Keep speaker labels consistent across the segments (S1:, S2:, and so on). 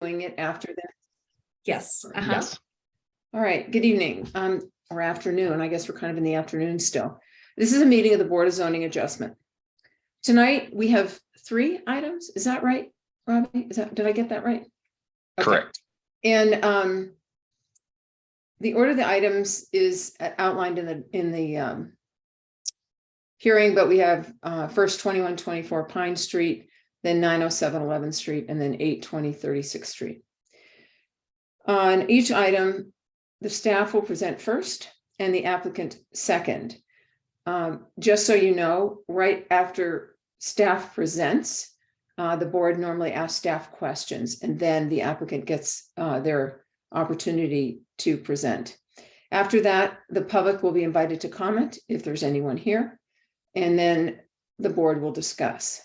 S1: doing it after that?
S2: Yes.
S3: Yes.
S1: All right, good evening, or afternoon. I guess we're kind of in the afternoon still. This is a meeting of the Board of Zoning Adjustment. Tonight, we have 3 items. Is that right, Robbie? Did I get that right? Okay.
S3: Correct.
S1: And the order of the items is outlined in the hearing, but we have first 2124 Pine Street, then 907 11th Street, and then 820 36th Street. On each item, the staff will present first and the applicant second. Just so you know, right after staff presents, the board normally asks staff questions, and then the applicant gets their opportunity to present. After that, the public will be invited to comment if there's anyone here, and then the board will discuss.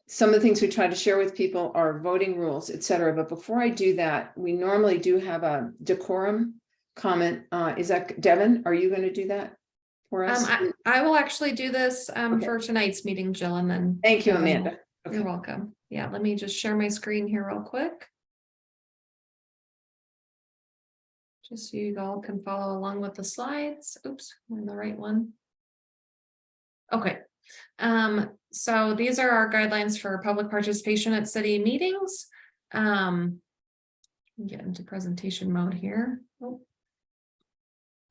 S1: Some of the things we try to share with people are voting rules, et cetera. But before I do that, we normally do have a decorum comment. Is that Devin? Are you going to do that for us?
S2: I will actually do this
S1: Okay.
S2: for tonight's meeting, Jill, and then.
S1: Thank you,
S2: Devin will-
S1: Amanda. Okay.
S2: You're welcome. Yeah, let me just share my screen here real quick. Just so you all can follow along with the slides. Oops, I'm in the right one. Okay. So these are our guidelines for public participation at city meetings. Get into presentation mode here. Oh.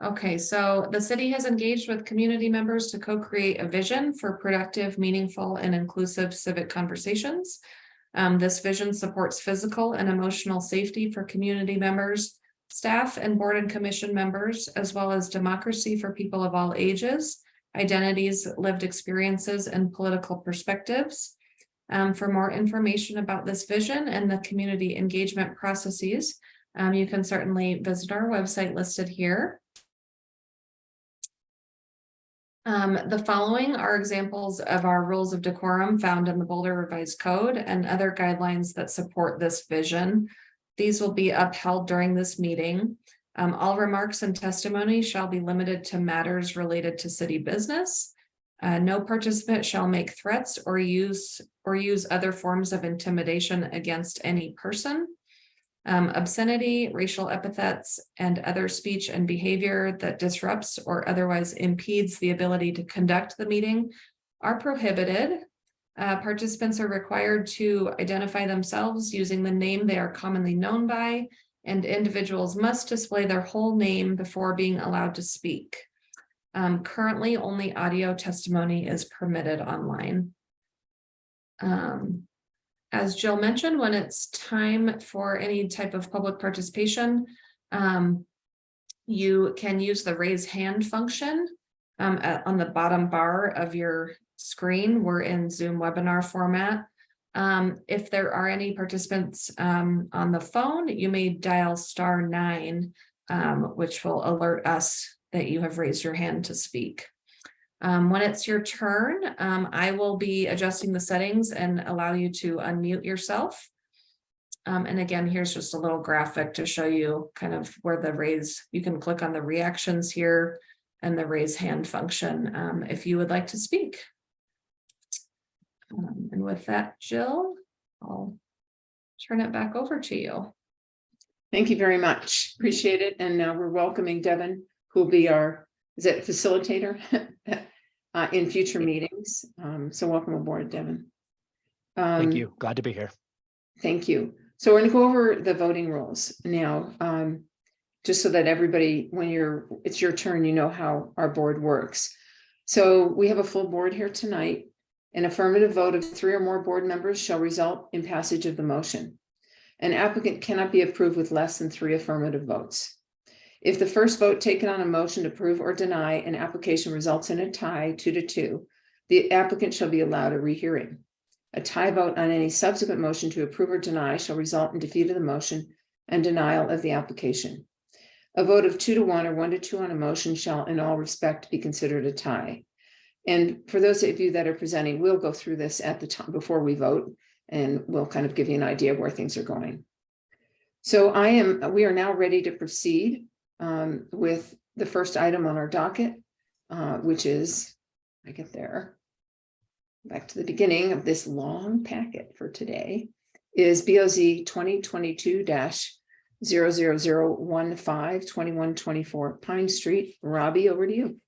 S2: Okay, so the city has engaged with community members to co-create a vision for productive, meaningful, and inclusive civic conversations. This vision supports physical and emotional safety for community members, staff, and board and commission members, as well as democracy for people of all ages, identities, lived experiences, and political perspectives. For more information about this vision and the community engagement processes, you can certainly visit our website listed here. The following are examples of our rules of decorum found in the Boulder Revised Code and other guidelines that support this vision. These will be upheld during this meeting. All remarks and testimony shall be limited to matters related to city business. No participant shall make threats or use other forms of intimidation against any person. Obscenity, racial epithets, and other speech and behavior that disrupts or otherwise impedes the ability to conduct the meeting are prohibited. Participants are required to identify themselves using the name they are commonly known by, and individuals must display their whole name before being allowed to speak. Currently, only audio testimony is permitted online. As Jill mentioned, when it's time for any type of public participation, you can use the raise hand function on the bottom bar of your screen. We're in Zoom webinar format. If there are any participants on the phone, you may dial *9, which will alert us that you have raised your hand to speak. When it's your turn, I will be adjusting the settings and allow you to unmute yourself. And again, here's just a little graphic to show you kind of where you can click on the reactions here and the raise hand function if you would like to speak. And with that, Jill, I'll turn it back over to you.
S1: Thank you very much. Appreciate it. And now we're welcoming Devin, who will be our facilitator in future meetings. So welcome aboard, Devin.
S3: Thank you. Glad to be here.
S1: Thank you. So we're going to go over the voting rules now, just so that everybody, when it's your turn, you know how our board works. So we have a full board here tonight. An affirmative vote of 3 or more board members shall result in passage of the motion. An applicant cannot be approved with less than 3 affirmative votes. If the first vote taken on a motion to approve or deny an application results in a tie 2-2, the applicant shall be allowed a rehearing. A tie vote on any subsequent motion to approve or deny shall result in defeat of the motion and denial of the application. A vote of 2-1 or 1-2 on a motion shall in all respect be considered a tie. And for those of you that are presenting, we'll go through this at the time before we vote, and we'll kind of give you an idea of where things are going. So we are now ready to proceed with the first item on our docket, which is, I get there, back to the beginning of this long packet for today, is BOZ 2022-00015 2124 Pine Street. Robbie, over to you.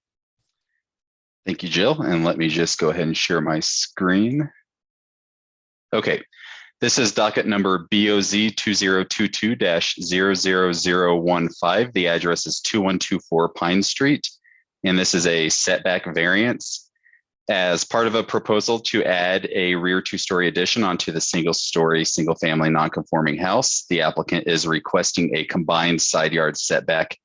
S4: Thank you, Jill. And let me just go ahead and share my screen. Okay, this is docket number BOZ 2022-00015. The address is 2124 Pine Street, and this is a setback variance as part of a proposal to add a rear two-story addition onto the single-story, single-family non-conforming house. The applicant is requesting a combined side yard setback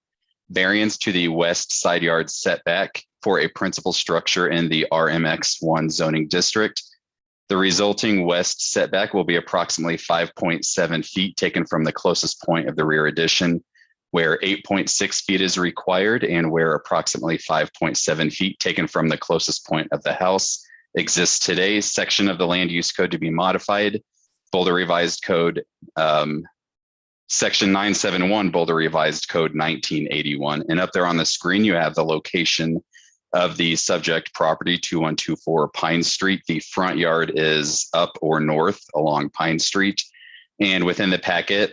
S4: variance to the west side yard setback for a principal structure in the RMX1 zoning district. The resulting west setback will be approximately 5.7 feet taken from the closest point of the rear addition, where 8.6 feet is required, and where approximately 5.7 feet taken from the closest point of the house exists today. Section of the land use code to be modified, Boulder Revised Code, Section 971, Boulder Revised Code 1981. And up there on the screen, you have the location of the subject property, 2124 Pine Street. The front yard is up or north along Pine Street. And within the packet,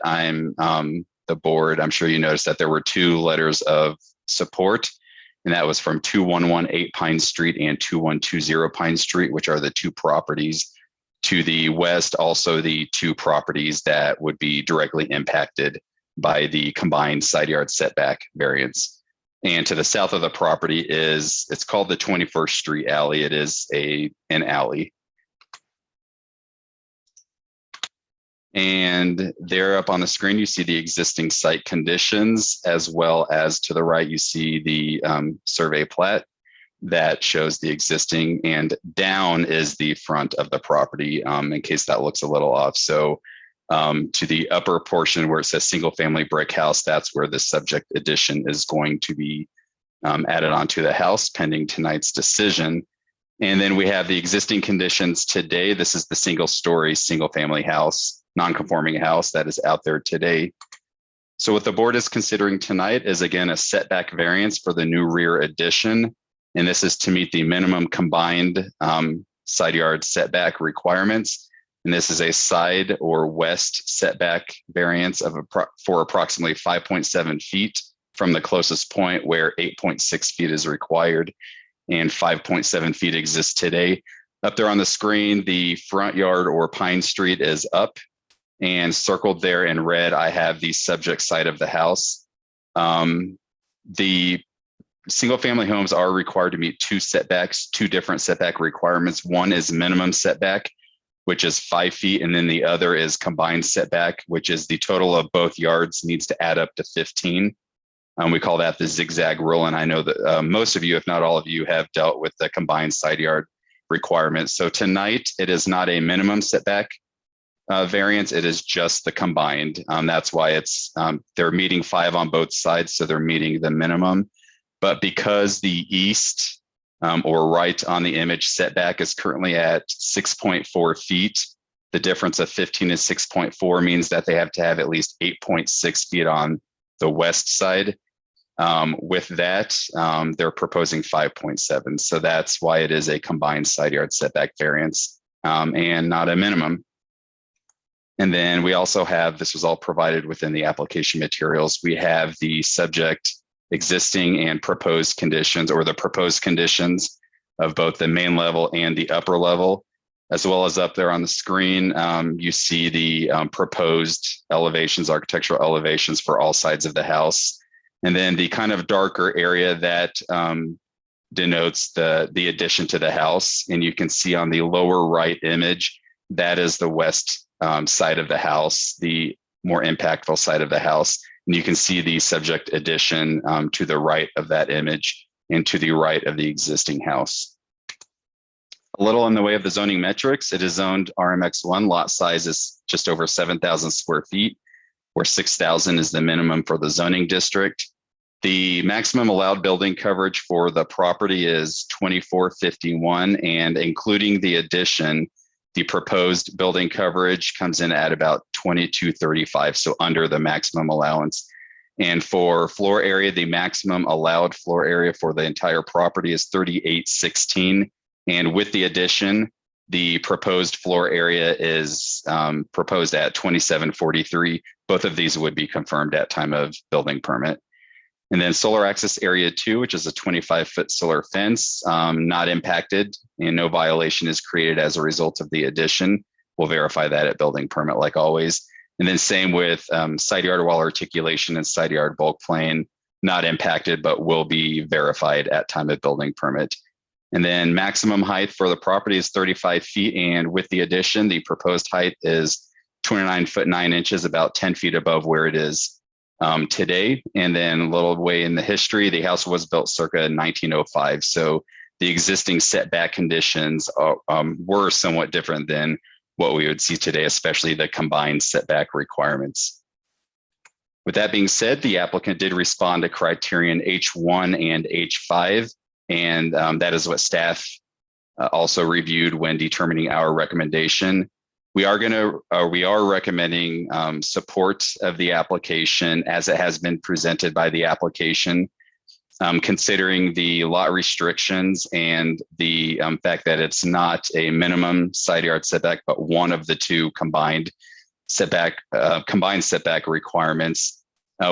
S4: the board, I'm sure you noticed that there were 2 letters of support, and that was from 2118 Pine Street and 2120 Pine Street, which are the 2 properties to the west, also the 2 properties that would be directly impacted by the combined side yard setback variance. And to the south of the property it's called the 21st Street Alley. It is an alley. And there up on the screen, you see the existing site conditions, as well as to the right, you see the survey plat that shows the existing, and down is the front of the property, in case that looks a little off. So to the upper portion where it says single family brick house, that's where the subject addition is going to be added onto the house pending tonight's decision. And then we have the existing conditions today. This is the single story, single family house, non-conforming house that is out there today. So what the board is considering tonight is, again, a setback variance for the new rear addition. And this is to meet the minimum combined side yard setback requirements. And this is a side or west setback variance for approximately 5.7 feet from the closest point, where 8.6 feet is required and 5.7 feet exists today. Up there on the screen, the front yard or Pine Street is up, and circled there in red, I have the subject side of the house. The single family homes are required to meet 2 different setback requirements. One is minimum setback, which is 5 feet. And then the other is combined setback, which is the total of both yards needs to add up to 15. We call that the zigzag rule. And I know that most of you, if not all of you, have dealt with the combined side yard requirements. So tonight, it is not a minimum setback variance. It is just the combined. That's why they're meeting 5 on both sides. So they're meeting the minimum. But because the east or right on the image setback is currently at 6.4 feet, the difference of 15 and 6.4 means that they have to have at least 8.6 feet on the west side. With that, they're proposing 5.7. So that's why it is a combined side yard setback variance and not a minimum. And then we also have, this was all provided within the application materials, we have the subject existing and proposed conditions, or the proposed conditions of both the main level and the upper level, as well as up there on the screen, you see the proposed elevations, architectural elevations for all sides of the house. And then the kind of darker area that denotes the addition to the house. And you can see on the lower right image, that is the west side of the house, the more impactful side of the house. And you can see the subject addition to the right of that image and to the right of the existing house. A little in the way of the zoning metrics, it is zoned RMX1. Lot size is just over 7,000 square feet, where 6,000 is the minimum for the zoning district. The maximum allowed building coverage for the property is 2451, and including the addition, the proposed building coverage comes in at about 2235, so under the maximum allowance. And for floor area, the maximum allowed floor area for the entire property is 3816. And with the addition, The proposed floor area is proposed at 2743. Both of these would be confirmed at time of building permit. And then solar access area 2, which is a 25-foot solar fence, not impacted and no violation is created as a result of the addition. We'll verify that at building permit like always. And then same with side yard wall articulation and side yard bulk plane, not impacted, but will be verified at time of building permit. And then maximum height for the property is 35 feet. And with the addition, the proposed height is 29 foot 9 inches, about 10 feet above where it is today. And then a little way in the history, the house was built circa 1905. So the existing setback conditions were somewhat different than what we would see today, especially the combined setback requirements. With that being said, the applicant did respond to criterion H1 and H5, and that is what staff also reviewed when determining our recommendation. We are recommending support of the application as it has been presented by the application, considering the lot restrictions and the fact that it's not a minimum side yard setback, but one of the two combined setback requirements.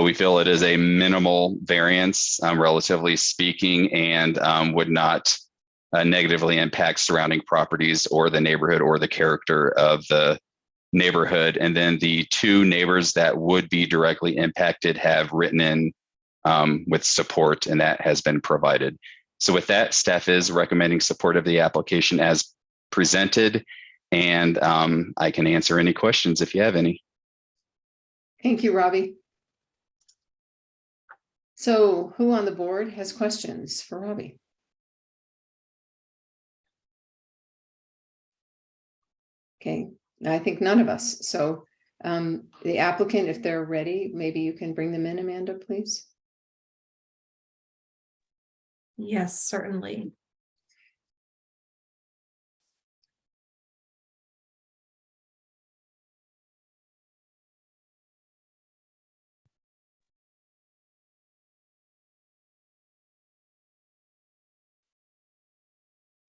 S4: We feel it is a minimal variance, relatively speaking, and would not negatively impact surrounding properties or the neighborhood or the character of the neighborhood. And then the two neighbors that would be directly impacted have written in with support, and that has been provided. So with that, staff is recommending support of the application as presented, and I can answer any questions if you have any.
S1: Thank you, Robbie. So who on the board has questions for Robbie? Okay, I think none of us. So the applicant, if they're ready, maybe you can bring them in, Amanda, please.
S2: Yes, certainly.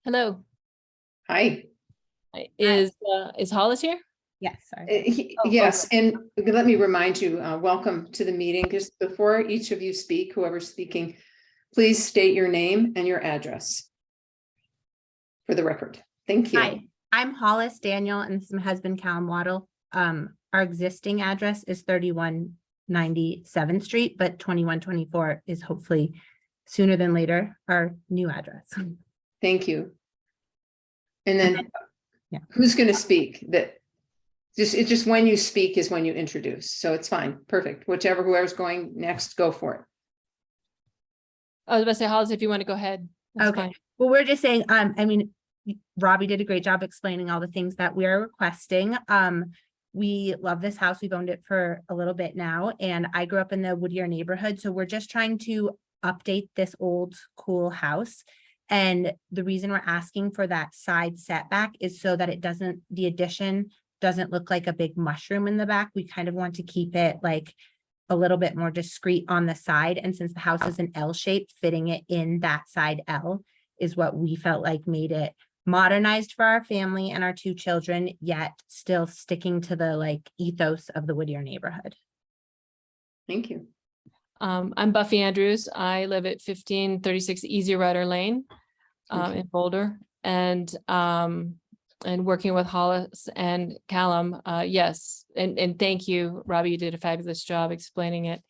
S5: Hello,
S1: Hi.
S5: is Hollis here?
S6: Yes, sorry.
S1: Yes, and let me remind you, welcome to the meeting. Just before each of you speak, whoever's speaking, please state your name and your address for the record. Thank you.
S6: Hi, I'm Hollis Daniel, and this is my husband, Callum Waddle. Our existing address is 3197th Street, but 2124 is hopefully sooner than later our new address.
S1: Thank you. And then
S6: Yeah.
S1: who's going to speak? That it's just when you speak is when you introduce. So it's fine. Perfect. Whoever's going next, go for it.
S5: I was about to say, Hollis, if you want to go ahead. That's
S6: Okay.
S5: fine.
S6: Well, we're just saying, I mean, Robbie did a great job explaining all the things that we are requesting. We love this house. We've owned it for a little bit now, and I grew up in the Whittier neighborhood. So we're just trying to update this old, cool house. And the reason we're asking for that side setback is so that the addition doesn't look like a big mushroom in the back. We kind of want to keep it like a little bit more discreet on the side. And since the house is an L shape, fitting it in that side L is what we felt like made it modernized for our family and our two children, yet still sticking to the like ethos of the Whittier neighborhood.
S1: Thank you.
S5: I'm Buffy Andrews. I live at 1536 Easy Rider Lane
S1: Okay.
S5: in Boulder, and working with Hollis and Callum. Yes, and thank you, Robbie. You did a fabulous job explaining it.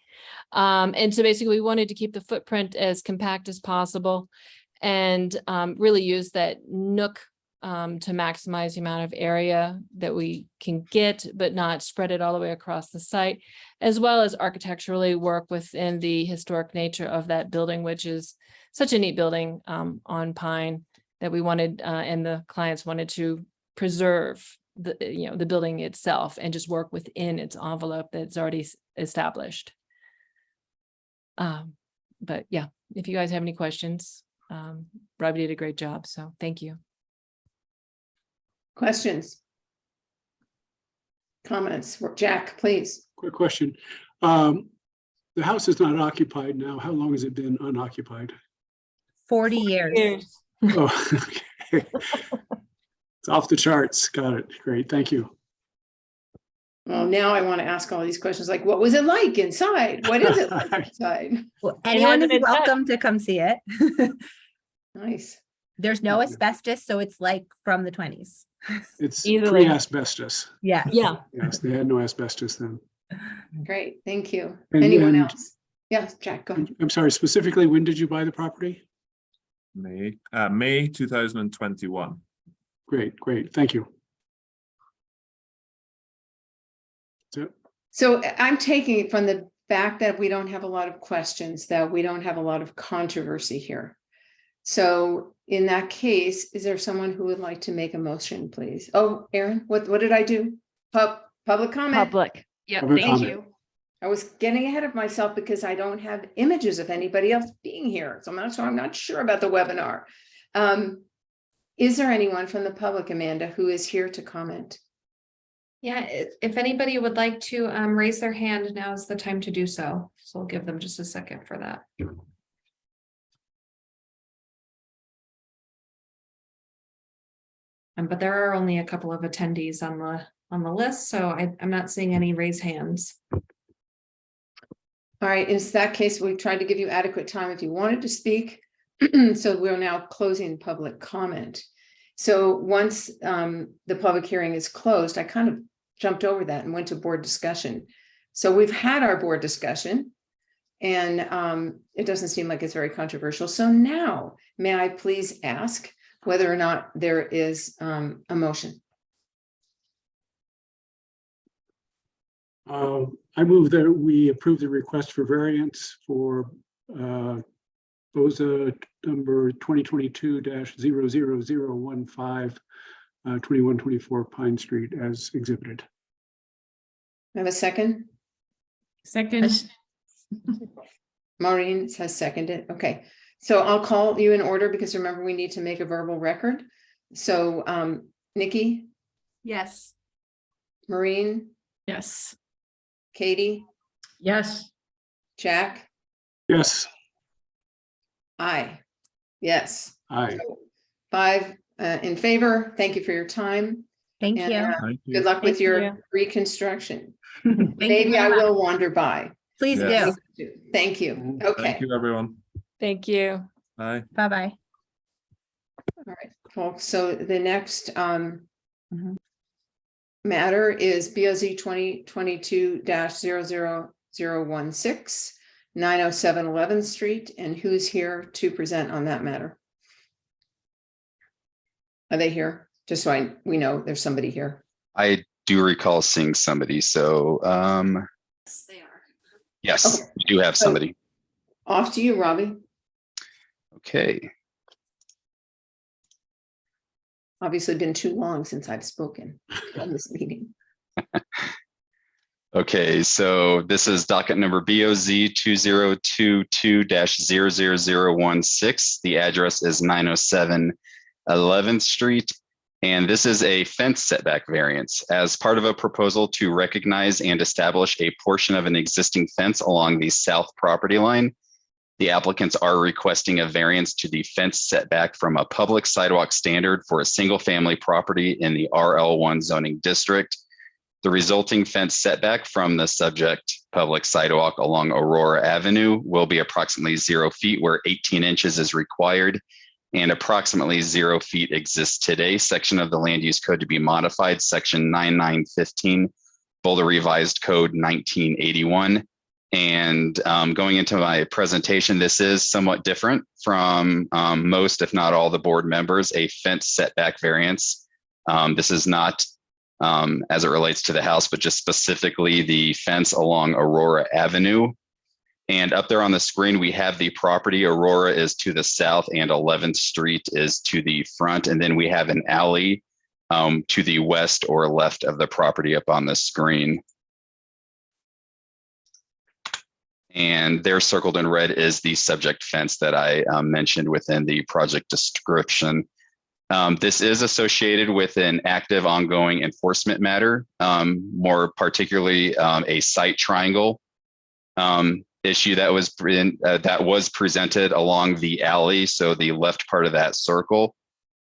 S5: And so basically, we wanted to keep the footprint as compact as possible, and really use that nook to maximize the amount of area that we can get, but not spread it all the way across the site, as well as architecturally work within the historic nature of that building, which is such a neat building on Pine that we wanted, and the clients wanted to preserve the building itself and just work within its envelope that's already established. But yeah, if you guys have any questions, Robbie did a great job, so thank you.
S1: Questions? Comments? Jack, please.
S7: Quick question. The house is not occupied now. How long has it been unoccupied?
S6: 40 years.
S7: Oh, okay. It's off the charts. Got it. Great. Thank you.
S1: Well, now I want to ask all these questions like, what was it like inside? What is it like inside?
S6: Well,
S5: It
S6: anyone
S5: hasn't
S6: is
S5: been touched.
S6: welcome to come see it.
S1: Nice.
S6: There's no
S7: Mhm.
S6: asbestos, so it's like from the 20s.
S7: It's
S5: Easily.
S7: pre-asbestos.
S6: Yes.
S5: Yeah.
S7: Yes, they had no asbestos then.
S1: Great. Thank you.
S7: And-
S1: Anyone
S7: and-
S1: else? Yes, Jack, go ahead.
S7: I'm sorry, specifically, when did you buy the property?
S8: May 2021.
S7: Great, great. Thank you. So,
S1: So I'm taking it from the fact that we don't have a lot of questions, that we don't have a lot of controversy here. So in that case, is there someone who would like to make a motion, please? Oh, Aaron, what did I do? Public comment?
S5: Public. Yep,
S7: Public
S5: thank
S7: comment.
S5: you.
S1: I was getting ahead of myself because I don't have images of anybody else being here. So I'm not sure about the webinar. Is there anyone from the public, Amanda, who is here to comment?
S2: Yeah, if anybody would like to raise their hand, now is the time to do so. So I'll give them just a second for that. But there are only a couple of attendees on the list, so I'm not seeing any raised hands.
S1: All right, in that case, we tried to give you adequate time if you wanted to speak. So we're now closing public comment. So once the public hearing is closed, I kind of jumped over that and went to board discussion. So we've had our board discussion and it doesn't seem like it's very controversial. So now, may I please ask whether or not there is a motion?
S7: I move that we approve the request for variance for BOZA number 2022-00015, 2124 Pine Street as exhibited.
S1: I have a second.
S9: Second.
S1: Maureen has seconded. Okay, so I'll call you in order because remember, we need to make a verbal record. So Nikki,
S9: Yes.
S1: Maureen,
S9: Yes.
S1: Katie,
S9: Yes.
S1: Jack,
S7: Yes,
S1: aye. Yes.
S7: aye.
S1: 5 in favor. Thank you for your time.
S6: Thank
S1: And,
S6: you.
S8: Thank you.
S1: good luck with
S5: Thank
S1: your
S5: you.
S1: reconstruction.
S6: Thank you
S1: Maybe I
S6: very much.
S1: will wander by.
S6: Please
S8: Yes.
S6: do.
S1: Thank you.
S8: Thank
S1: Okay.
S8: you, everyone.
S5: Thank you.
S8: Bye.
S6: Bye-bye.
S1: All right, folks. So the next
S6: Mhm.
S1: matter is BOZ 2022-00016, 907 11th Street. And who's here to present on that matter? Are they here? Just so we know there's somebody here.
S4: I do recall seeing somebody, so
S2: Yes, they are.
S4: yes,
S1: Okay.
S4: we do have somebody.
S1: Off to you, Robbie.
S4: Okay,
S1: Obviously been too long since I've spoken on this meeting.
S4: okay, so this is docket number BOZ 2022-00016. The address is 907 11th Street. And this is a fence setback variance as part of a proposal to recognize and establish a portion of an existing fence along the south property line. The applicants are requesting a variance to the fence setback from a public sidewalk standard for a single family property in the RL1 zoning district. The resulting fence setback from the subject public sidewalk along Aurora Avenue will be approximately 0 feet where 18 inches is required, and approximately 0 feet exists today. Section of the land use code to be modified, section 9915, Boulder Revised Code 1981. And going into my presentation, this is somewhat different from most, if not all, the board members, a fence setback variance. This is not as it relates to the house, but just specifically the fence along Aurora Avenue. And up there on the screen, we have the property. Aurora is to the south and 11th Street is to the front. And then we have an alley to the west or left of the property up on the screen. And there circled in red is the subject fence that I mentioned within the project description. This is associated with an active ongoing enforcement matter, more particularly a site triangle issue that was presented along the alley. So the left part of that circle.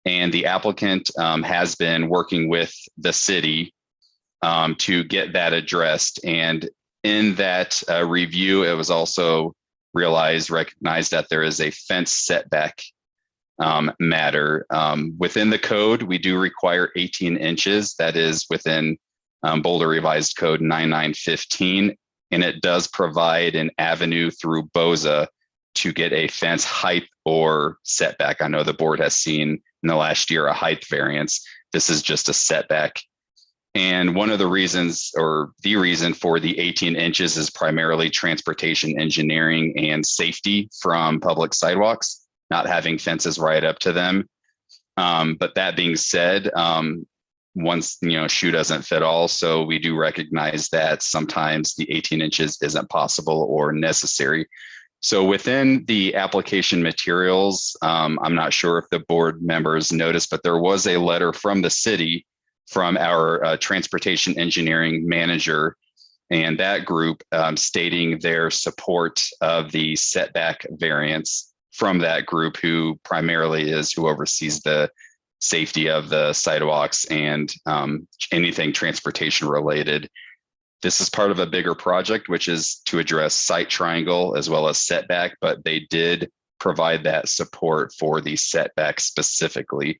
S4: And the applicant has been working with the city to get that addressed. And in that review, it was also recognized that there is a fence setback matter. Within the code, we do require 18 inches. That is within Boulder Revised Code 9915. And it does provide an avenue through BOZA to get a fence height or setback. I know the board has seen in the last year a height variance. This is just a setback. And one of the reasons, or the reason for the 18 inches, is primarily transportation engineering and safety from public sidewalks, not having fences right up to them. But that being said, once, shoe doesn't fit all. So we do recognize that sometimes the 18 inches isn't possible or necessary. So within the application materials, I'm not sure if the board members noticed, but there was a letter from the city, from our transportation engineering manager and that group, stating their support of the setback variance from that group, who primarily is who oversees the safety of the sidewalks and anything transportation related. This is part of a bigger project, which is to address site triangle as well as setback, but they did provide that support for the setback specifically,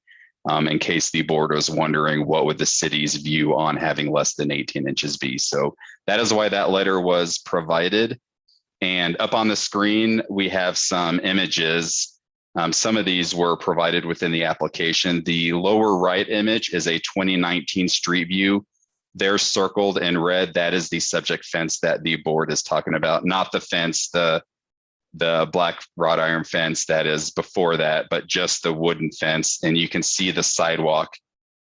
S4: in case the board was wondering what would the city's view on having less than 18 inches be. So that is why that letter was provided. And up on the screen, we have some images. Some of these were provided within the application. The lower right image is a 2019 street view. They're circled in red. That is the subject fence that the board is talking about, not the fence, the black wrought iron fence that is before that, but just the wooden fence. And you can see the sidewalk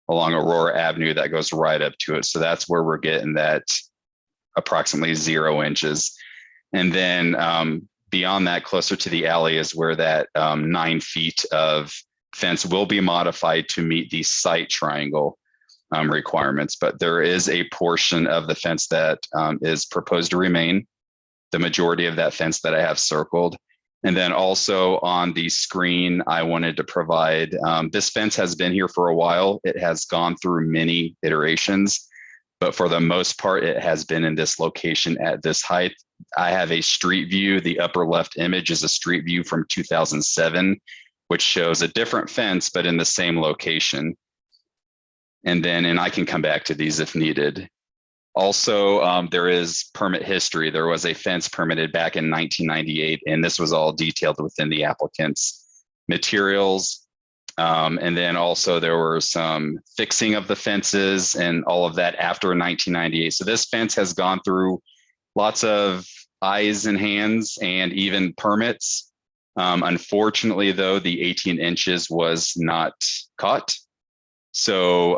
S4: along Aurora Avenue that goes right up to it. So that's where we're getting that approximately 0 inches. And then beyond that, closer to the alley, is where that 9 feet of fence will be modified to meet the site triangle requirements. But there is a portion of the fence that is proposed to remain, the majority of that fence that I have circled. And then also on the screen, I wanted to provide, this fence has been here for a while. It has gone through many iterations, but for the most part, it has been in this location at this height. I have a street view. The upper left image is a street view from 2007, which shows a different fence, but in the same location. And I can come back to these if needed. Also, there is permit history. There was a fence permitted back in 1998, and this was all detailed within the applicant's materials. And then also there were some fixing of the fences and all of that after 1998. So this fence has gone through lots of eyes and hands and even permits. Unfortunately, though, the 18 inches was not caught. So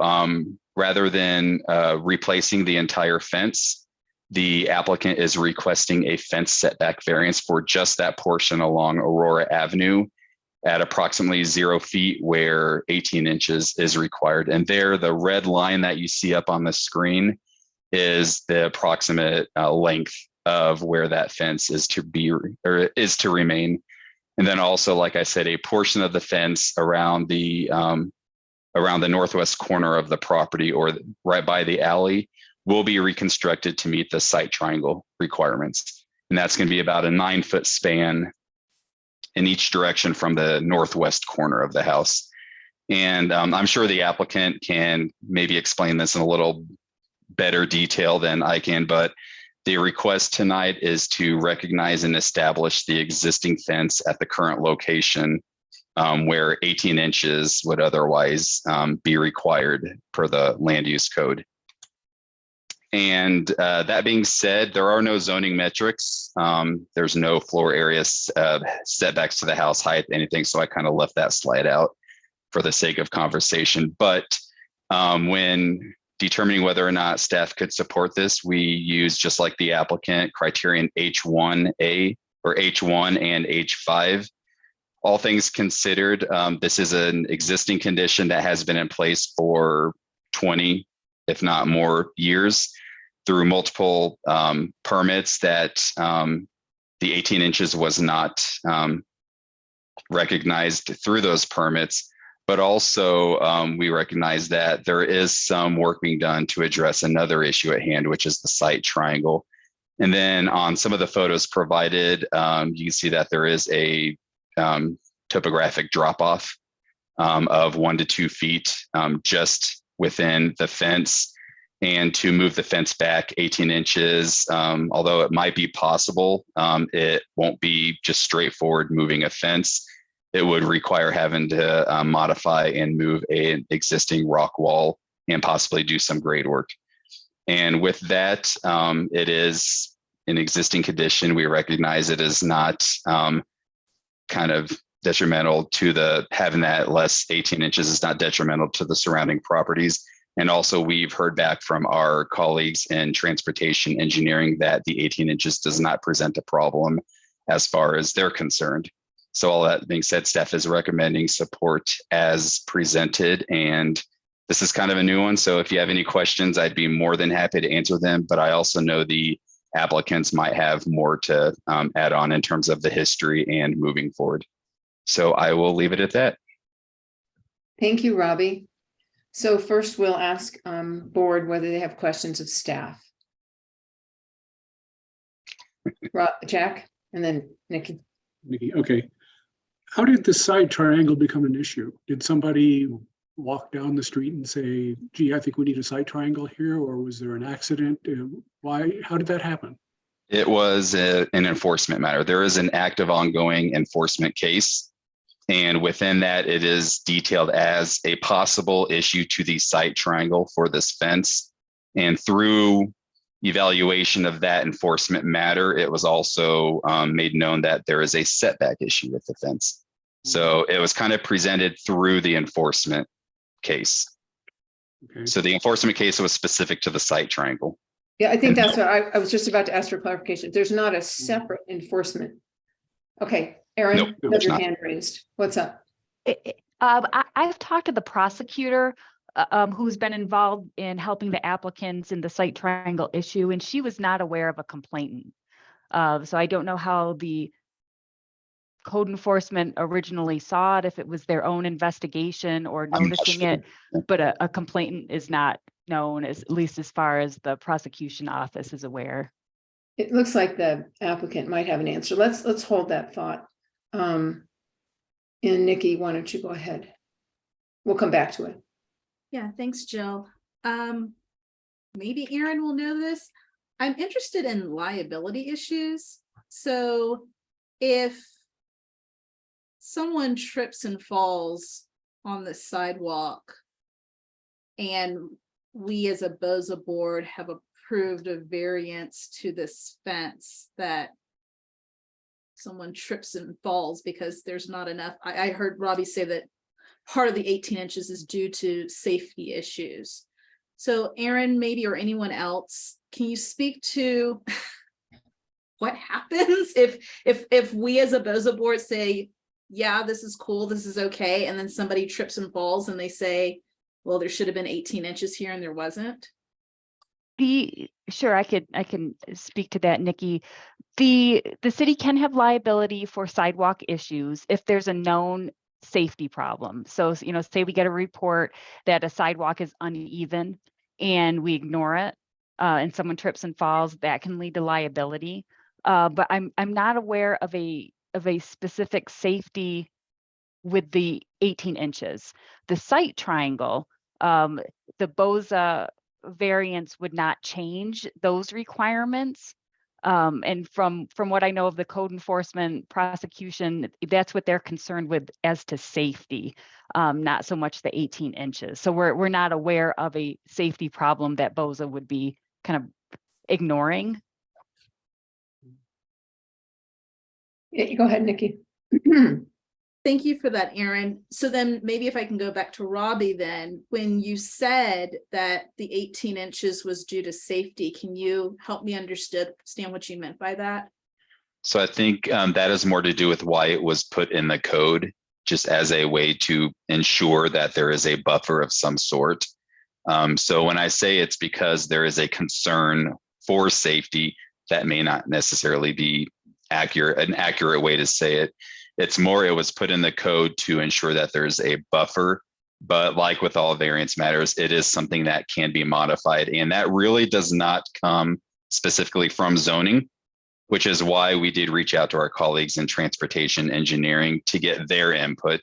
S4: rather than replacing the entire fence, the applicant is requesting a fence setback variance for just that portion along Aurora Avenue at approximately 0 feet where 18 inches is required. And there, the red line that you see up on the screen is the approximate length of where that fence is to be, or is to remain. And then also, like I said, a portion of the fence around the northwest corner of the property, or right by the alley, will be reconstructed to meet the site triangle requirements. And that's going to be about a 9-foot span in each direction from the northwest corner of the house. And I'm sure the applicant can maybe explain this in a little better detail than I can, but the request tonight is to recognize and establish the existing fence at the current location, where 18 inches would otherwise be required per the land use code. And that being said, there are no zoning metrics. There's no floor area setbacks to the house height, anything. So I kind of left that slide out for the sake of conversation. But when determining whether or not staff could support this, we use, just like the applicant, criterion H1A or H1 and H5. All things considered, this is an existing condition that has been in place for 20, if not more, years through multiple permits that the 18 inches was not recognized through those permits. But also we recognize that there is some work being done to address another issue at hand, which is the site triangle. And then on some of the photos provided, you can see that there is a topographic drop off of 1 to 2 feet just within the fence. And to move the fence back 18 inches, although it might be possible, it won't be just straightforward moving a fence. It would require having to modify and move an existing rock wall and possibly do some grade work. And with that, it is an existing condition. We recognize it is not kind of detrimental to the having that less 18 inches is not detrimental to the surrounding properties. And also we've heard back from our colleagues in transportation engineering that the 18 inches does not present a problem as far as they're concerned. So all that being said, staff is recommending support as presented. And this is kind of a new one. So if you have any questions, I'd be more than happy to answer them. But I also know the applicants might have more to add on in terms of the history and moving forward. So I will leave it at that.
S1: Thank you, Robbie. So first we'll ask board whether they have questions of staff. Jack, and then Nikki.
S7: Nikki, okay. How did the side triangle become an issue? Did somebody walk down the street and say, gee, I think we need a side triangle here, or was there an accident? How did that happen?
S4: It was an enforcement matter. There is an active ongoing enforcement case. And within that, it is detailed as a possible issue to the site triangle for this fence. And through evaluation of that enforcement matter, it was also made known that there is a setback issue with the fence. So it was kind of presented through the enforcement case.
S7: Okay.
S4: So the enforcement case was specific to the site triangle.
S1: Yeah, I think that's what I was just about to ask for clarification. There's not a separate enforcement. Okay, Erin,
S4: Nope,
S1: you have
S4: there's
S1: your
S4: not.
S1: hand raised. What's up?
S10: I've talked to the prosecutor who's been involved in helping the applicants in the site triangle issue, and she was not aware of a complainant. So I don't know how the code enforcement originally saw it, if it was their own investigation or
S4: I'm not
S10: noticing
S4: sure.
S10: it, but a complainant is not known, as at least as far as the prosecution office is aware.
S1: It looks like the applicant might have an answer. Let's hold that thought. And Nikki, why don't you go ahead? We'll come back to it.
S9: Yeah, thanks, Jill. Maybe Erin will know this. I'm interested in liability issues. So if someone trips and falls on the sidewalk and we as a BOZA board have approved a variance to this fence that someone trips and falls because there's not enough. I heard Robbie say that part of the 18 inches is due to safety issues. So Erin, maybe, or anyone else, can you speak to what happens if we as a BOZA board say, yeah, this is cool, this is okay, and then somebody trips and falls and they say, well, there should have been 18 inches here and there wasn't?
S10: Sure, I can speak to that, Nikki. The city can have liability for sidewalk issues if there's a known safety problem. So, say we get a report that a sidewalk is uneven and we ignore it, and someone trips and falls, that can lead to liability. But I'm not aware of a specific safety with the 18 inches. The site triangle, the BOZA variance would not change those requirements. And from what I know of the code enforcement prosecution, that's what they're concerned with as to safety, not so much the 18 inches. So we're not aware of a safety problem that BOZA would be kind of ignoring.
S1: Yeah, go ahead, Nikki.
S9: Thank you for that, Erin. So then maybe if I can go back to Robbie then, when you said that the 18 inches was due to safety, can you help me understand what you meant by that?
S4: So I think that is more to do with why it was put in the code, just as a way to ensure that there is a buffer of some sort. So when I say it's because there is a concern for safety, that may not necessarily be accurate. An accurate way to say it It's more, it was put in the code to ensure that there's a buffer. But like with all variance matters, it is something that can be modified. And that really does not come specifically from zoning, which is why we did reach out to our colleagues in transportation engineering to get their input.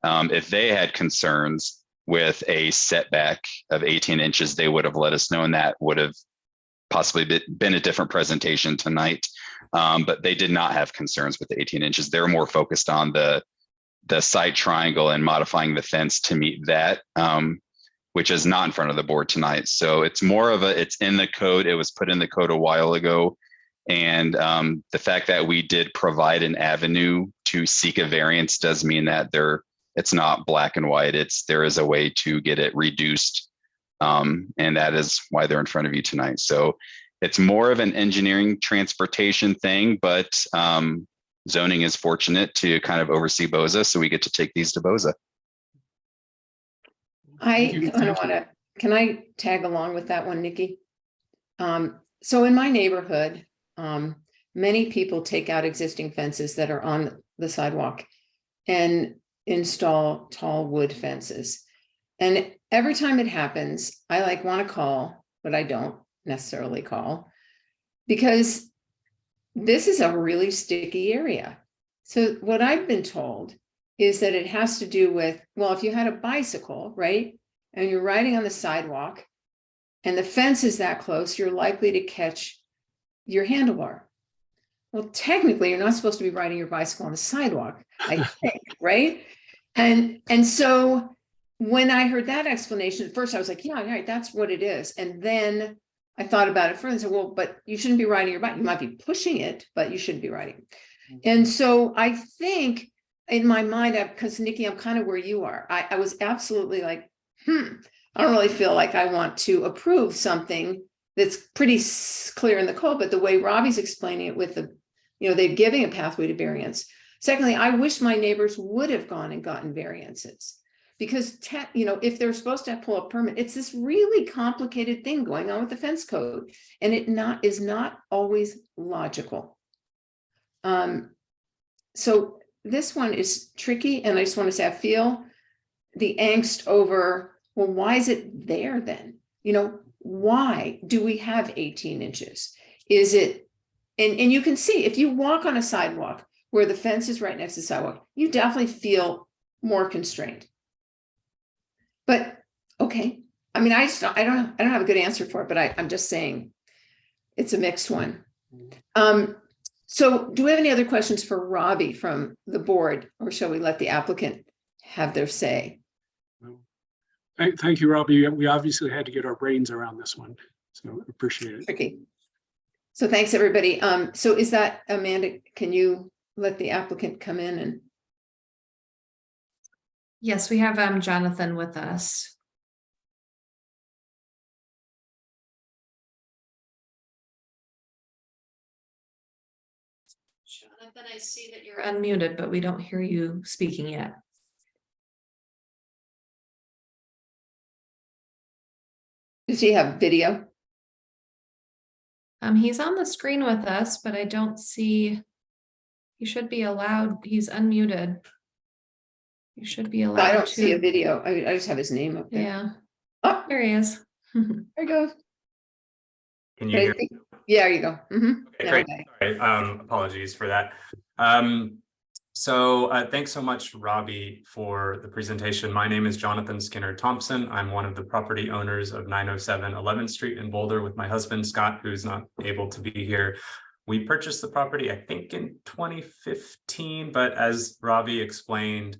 S4: If they had concerns with a setback of 18 inches, they would have let us know, and that would have possibly been a different presentation tonight. But they did not have concerns with the 18 inches. They're more focused on the side triangle and modifying the fence to meet that, which is not in front of the board tonight. So it's more of it's in the code. It was put in the code a while ago. And the fact that we did provide an avenue to seek a variance does mean that it's not black and white. There is a way to get it reduced. And that is why they're in front of you tonight. So it's more of an engineering transportation thing, but zoning is fortunate to kind of oversee BOZA. So we get to take these to BOZA.
S1: Can I tag along with that one, Nikki? So in my neighborhood, many people take out existing fences that are on the sidewalk and install tall wood fences. And every time it happens, I want to call, but I don't necessarily call, because this is a really sticky area. So what I've been told is that it has to do with, well, if you had a bicycle, right, and you're riding on the sidewalk and the fence is that close, you're likely to catch your handlebar. Well, technically, you're not supposed to be riding your bicycle on the sidewalk, I think, right? And so when I heard that explanation, at first I was like, yeah, right, that's what it is. And then I thought about it further and said, well, but you shouldn't be riding your bike. You might be pushing it, but you shouldn't be riding. And so I think in my mind, because Nikki, I'm kind of where you are. I was absolutely like, I don't really feel like I want to approve something that's pretty clear in the code, but the way Robbie's explaining it with they're giving a pathway to variance. Secondly, I wish my neighbors would have gone and gotten variances, because if they're supposed to pull a permit, it's this really complicated thing going on with the fence code, and it is not always logical. So this one is tricky, and I just want to say I feel the angst over, well, why is it there then? Why do we have 18 inches? Is it, and you can see if you walk on a sidewalk where the fence is right next to the sidewalk, you definitely feel more constrained. But okay, I mean, I don't have a good answer for it, but I'm just saying it's a mixed one. So do we have any other questions for Robbie from the board, or shall we let the applicant have their say?
S7: Thank you, Robbie. We obviously had to get our brains around this one, so appreciate it.
S1: Okay. So thanks, everybody. So is that, Amanda, can you let the applicant come in and?
S2: Yes, we have Jonathan with us. Jonathan, I see that you're unmuted, but we don't hear you speaking yet.
S1: Does he have video?
S2: He's on the screen with us, but I don't see. He should be allowed. He's unmuted. You should be allowed.
S1: I don't see a video. I just have his name up there.
S2: Yeah.
S1: Oh,
S2: There he is.
S1: there he goes.
S11: Can you hear me?
S1: Yeah, there you go.
S11: Okay, great. Sorry. Apologies for that. So thanks so much, Robbie, for the presentation. My name is Jonathan Skinner Thompson. I'm one of the property owners of 907 11th Street in Boulder with my husband, Scott, who's not able to be here. We purchased the property, I think, in 2015, but as Robbie explained,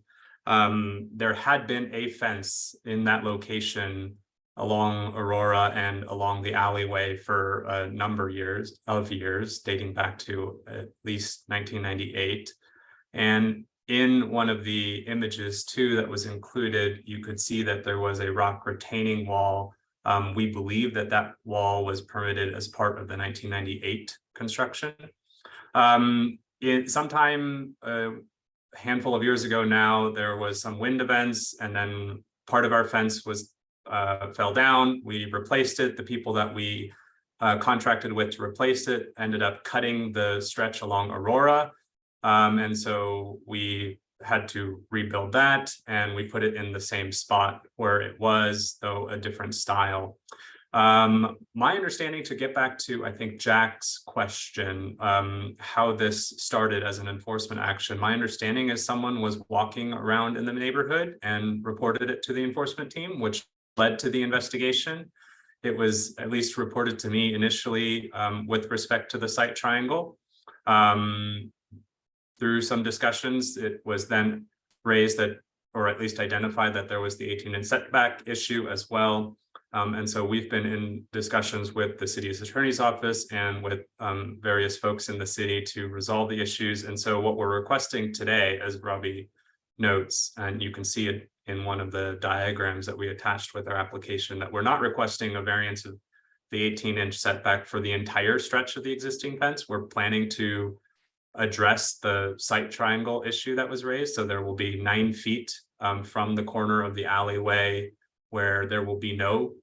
S11: there had been a fence in that location along Aurora and along the alleyway for a number of years, dating back to at least 1998. And in one of the images too that was included, you could see that there was a rock retaining wall. We believe that that wall was permitted as part of the 1998 construction. Sometime a handful of years ago now, there was some wind events, and then part of our fence was fell down. We replaced it. The people that we contracted with to replace it ended up cutting the stretch along Aurora. And so we had to rebuild that, and we put it in the same spot where it was, though a different style. My understanding, to get back to, I think, Jack's question, how this started as an enforcement action, my understanding is someone was walking around in the neighborhood and reported it to the enforcement team, which led to the investigation. It was at least reported to me initially with respect to the site triangle. Through some discussions, it was then raised that, or at least identified, that there was the 18-inch setback issue as well. And so we've been in discussions with the city's attorney's office and with various folks in the city to resolve the issues. And so what we're requesting today, as Robbie notes, and you can see it in one of the diagrams that we attached with our application, that we're not requesting a variance of the 18-inch setback for the entire stretch of the existing fence. We're planning to address the site triangle issue that was raised. So there will be 9 feet from the corner of the alleyway where there will be no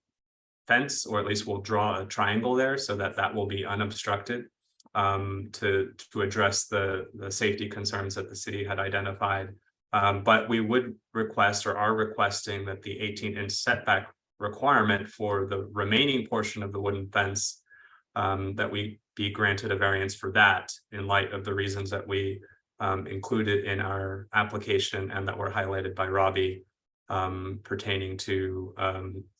S11: fence, or at least we'll draw a triangle there so that that will be unobstructed to address the safety concerns that the city had identified. But we would request, or are requesting, that the 18-inch setback requirement for the remaining portion of the wooden fence, that we be granted a variance for that, in light of the reasons that we included in our application and that were highlighted by Robbie, pertaining to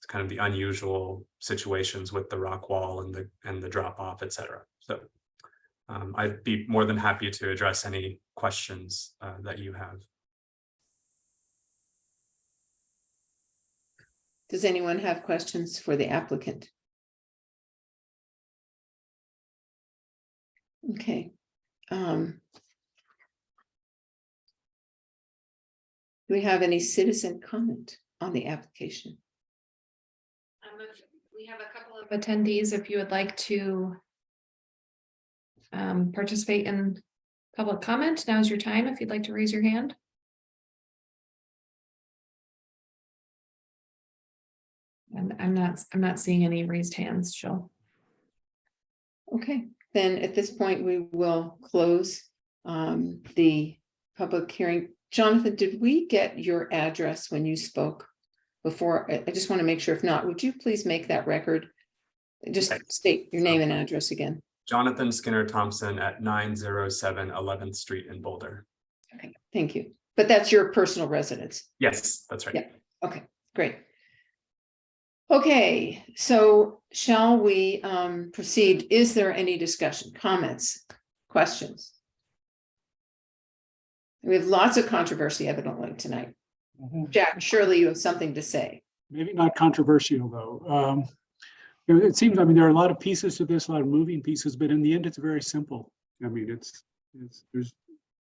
S11: kind of the unusual situations with the rock wall and the drop off, et cetera. So I'd be more than happy to address any questions that you have.
S1: Does anyone have questions for the applicant? Okay. Do we have any citizen comment on the application?
S2: We have a couple of attendees. If you would like to participate in public comment, now's your time. If you'd like to raise your hand. And I'm not seeing any raised hands, Jill.
S1: Okay, then at this point, we will close the public hearing. Jonathan, did we get your address when you spoke before? I just want to make sure. If not, would you please make that record? Just state your name and address again.
S11: Jonathan Skinner Thompson at 907 11th Street in Boulder.
S1: Okay, thank you. But that's your personal residence?
S11: Yes, that's right.
S1: Yeah, okay, great. Okay, so shall we proceed? Is there any discussion, comments, questions? We have lots of controversy evidently tonight. Jack, surely you have something to say.
S7: Maybe not controversial, though. It seems, I mean, there are a lot of pieces to this, a lot of moving pieces, but in the end, it's very simple. I mean, there's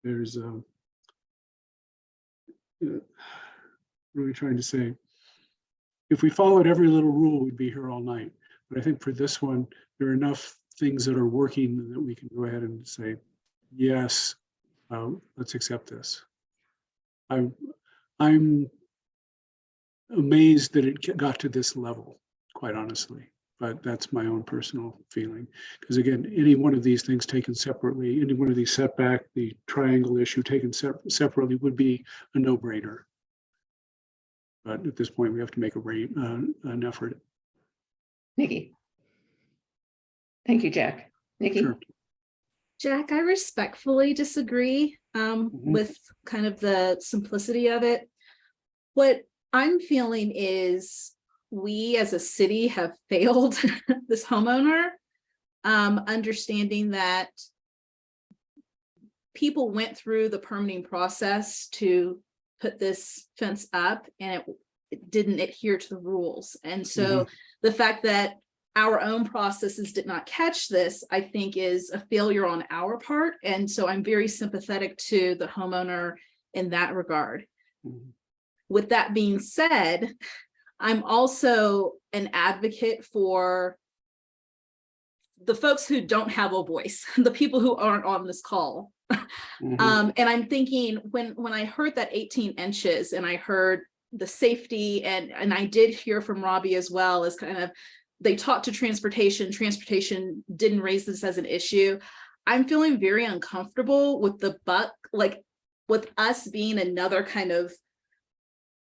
S7: what are we trying to say? If we followed every little rule, we'd be here all night. But I think for this one, there are enough things that are working that we can go ahead and say, yes, let's accept this. I'm amazed that it got to this level, quite honestly. But that's my own personal feeling. Because again, any one of these things taken separately, any one of these setback, the triangle issue taken separately would be a no-brainer. But at this point, we have to make an effort.
S1: Nikki. Thank you, Jack. Nikki?
S7: Sure.
S9: Jack, I respectfully disagree with kind of the simplicity of it. What I'm feeling is we as a city have failed this homeowner, understanding that people went through the permitting process to put this fence up and it didn't adhere to the rules. And so the fact that our own processes did not catch this, I think, is a failure on our part. And so I'm very sympathetic to the homeowner in that regard. With that being said, I'm also an advocate for the folks who don't have a voice, the people who aren't on this call. And I'm thinking when I heard that 18 inches and I heard the safety and I did hear from Robbie as well, as kind of they talked to transportation didn't raise this as an issue. I'm feeling very uncomfortable with the buck, like with us being another kind of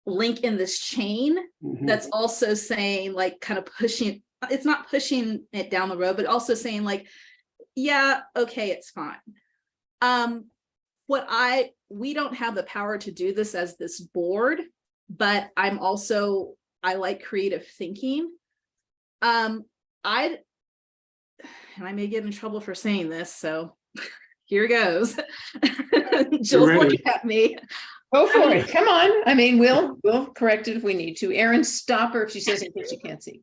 S9: link in this chain
S7: Mhm.
S9: that's also saying like kind of pushing, it's not pushing it down the road, but also saying like, yeah, okay, it's fine. We don't have the power to do this as this board, but I like creative thinking. And I may get in trouble for saying this, so here goes. Jill's
S7: ready.
S9: looking at me.
S1: Go for it. Come on. I mean, we'll correct it if we need to. Erin, stop her if she says anything she can't see.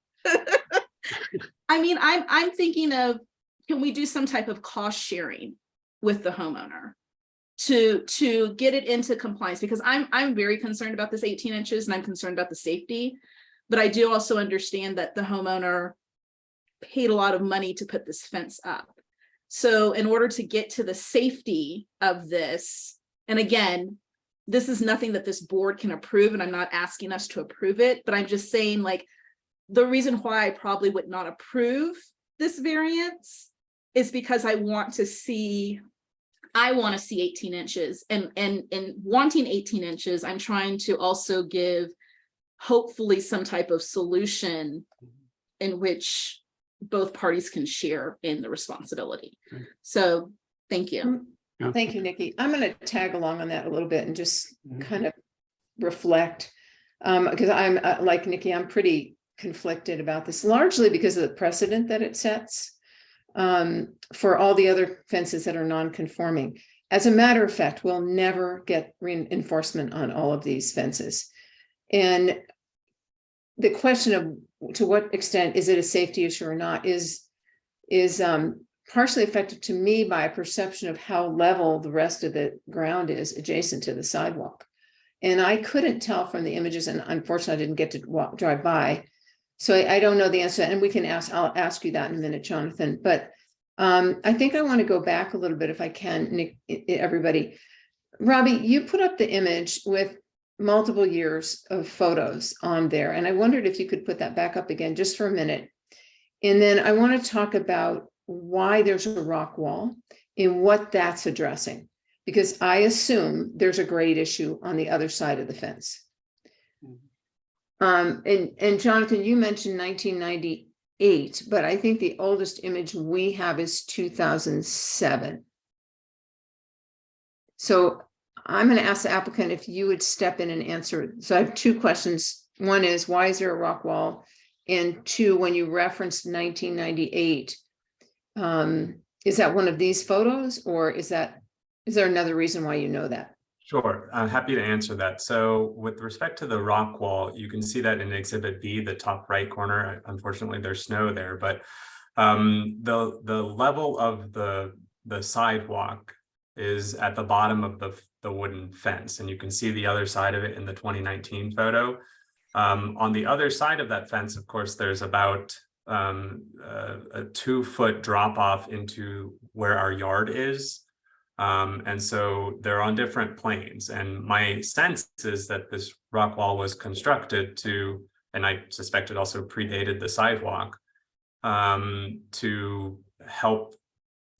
S9: I mean, I'm thinking of, can we do some type of cost sharing with the homeowner to get it into compliance? Because I'm very concerned about this 18 inches and I'm concerned about the safety, but I do also understand that the homeowner paid a lot of money to put this fence up. So in order to get to the safety of this, and again, this is nothing that this board can approve, and I'm not asking us to approve it, but I'm just saying like, the reason why I probably would not approve this variance is because I want to see 18 inches, and wanting 18 inches, I'm trying to also give hopefully some type of solution in which both parties can share in the responsibility.
S7: Okay.
S9: So thank you.
S7: Yeah.
S1: Thank you, Nikki. I'm going to tag along on that a little bit and just
S7: Mhm.
S1: kind of reflect. Because I'm like Nikki, I'm pretty conflicted about this, largely because of the precedent that it sets for all the other fences that are non-conforming. As a matter of fact, we'll never get reinforcement on all of these fences. And the question of to what extent is it a safety issue or not is partially affected to me by a perception of how level the rest of the ground is adjacent to the sidewalk. And I couldn't tell from the images, and unfortunately I didn't get to drive by. So I don't know the answer, and I'll ask you that in a minute, Jonathan. But I think I want to go back a little bit if I can, Nick, everybody. Robbie, you put up the image with multiple years of photos on there, and I wondered if you could put that back up again just for a minute. And then I want to talk about why there's a rock wall and what that's addressing, because I assume there's a grade issue on the other side of the fence. And Jonathan, you mentioned 1998, but I think the oldest image we have is 2007. So I'm going to ask the applicant if you would step in and answer. So I have two questions. One is, why is there a rock wall? And two, when you referenced 1998, is that one of these photos, or is there another reason why you know that?
S11: Sure, I'm happy to answer that. So with respect to the rock wall, you can see that in Exhibit B, the top right corner. Unfortunately, there's snow there, but the level of the sidewalk is at the bottom of the wooden fence, and you can see the other side of it in the 2019 photo. On the other side of that fence, of course, there's about a 2-foot drop off into where our yard is. And so they're on different planes. And my sense is that this rock wall was constructed to, and I suspect it also predated the sidewalk, to help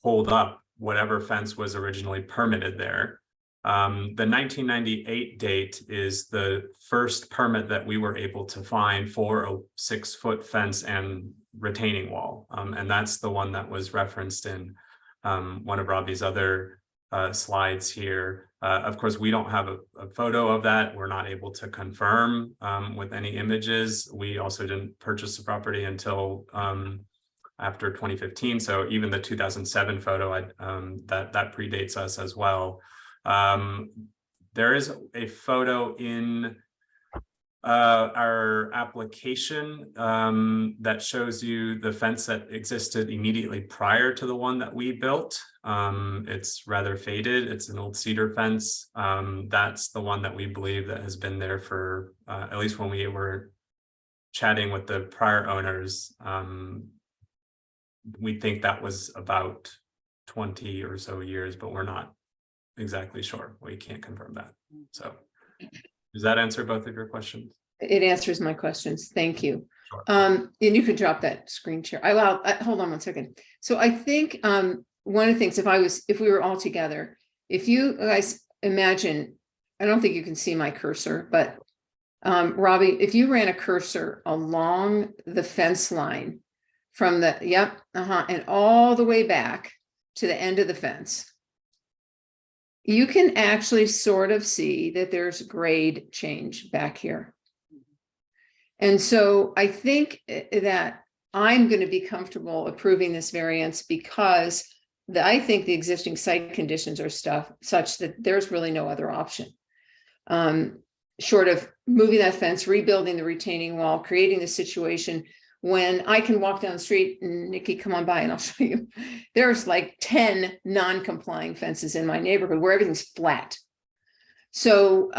S11: hold up whatever fence was originally permitted there. The 1998 date is the first permit that we were able to find for a 6-foot fence and retaining wall. And that's the one that was referenced in one of Robbie's other slides here. Of course, we don't have a photo of that. We're not able to confirm with any images. We also didn't purchase the property until after 2015. So even the 2007 photo, that predates us as well. There is a photo in our application that shows you the fence that existed immediately prior to the one that we built. It's rather faded. It's an old cedar fence. That's the one that we believe that has been there for at least when we were chatting with the prior owners. We think that was about 20 or so years, but we're not exactly sure. We can't confirm that. So does that answer both of your questions?
S1: It answers my questions. Thank you.
S11: Sure.
S1: And you could drop that screen share. Hold on one second. So I think one of the things, if we were all together, if you guys imagine, I don't think you can see my cursor, but Robbie, if you ran a cursor along the fence line from the, and all the way back to the end of the fence, you can actually sort of see that there's grade change back here. And so I think that I'm going to be comfortable approving this variance because I think the existing site conditions are such that there's really no other option. Short of moving that fence, rebuilding the retaining wall, creating the situation when I can walk down the street, and Nikki, come on by and I'll show you. There's like 10 non-complying fences in my neighborhood where everything's flat. So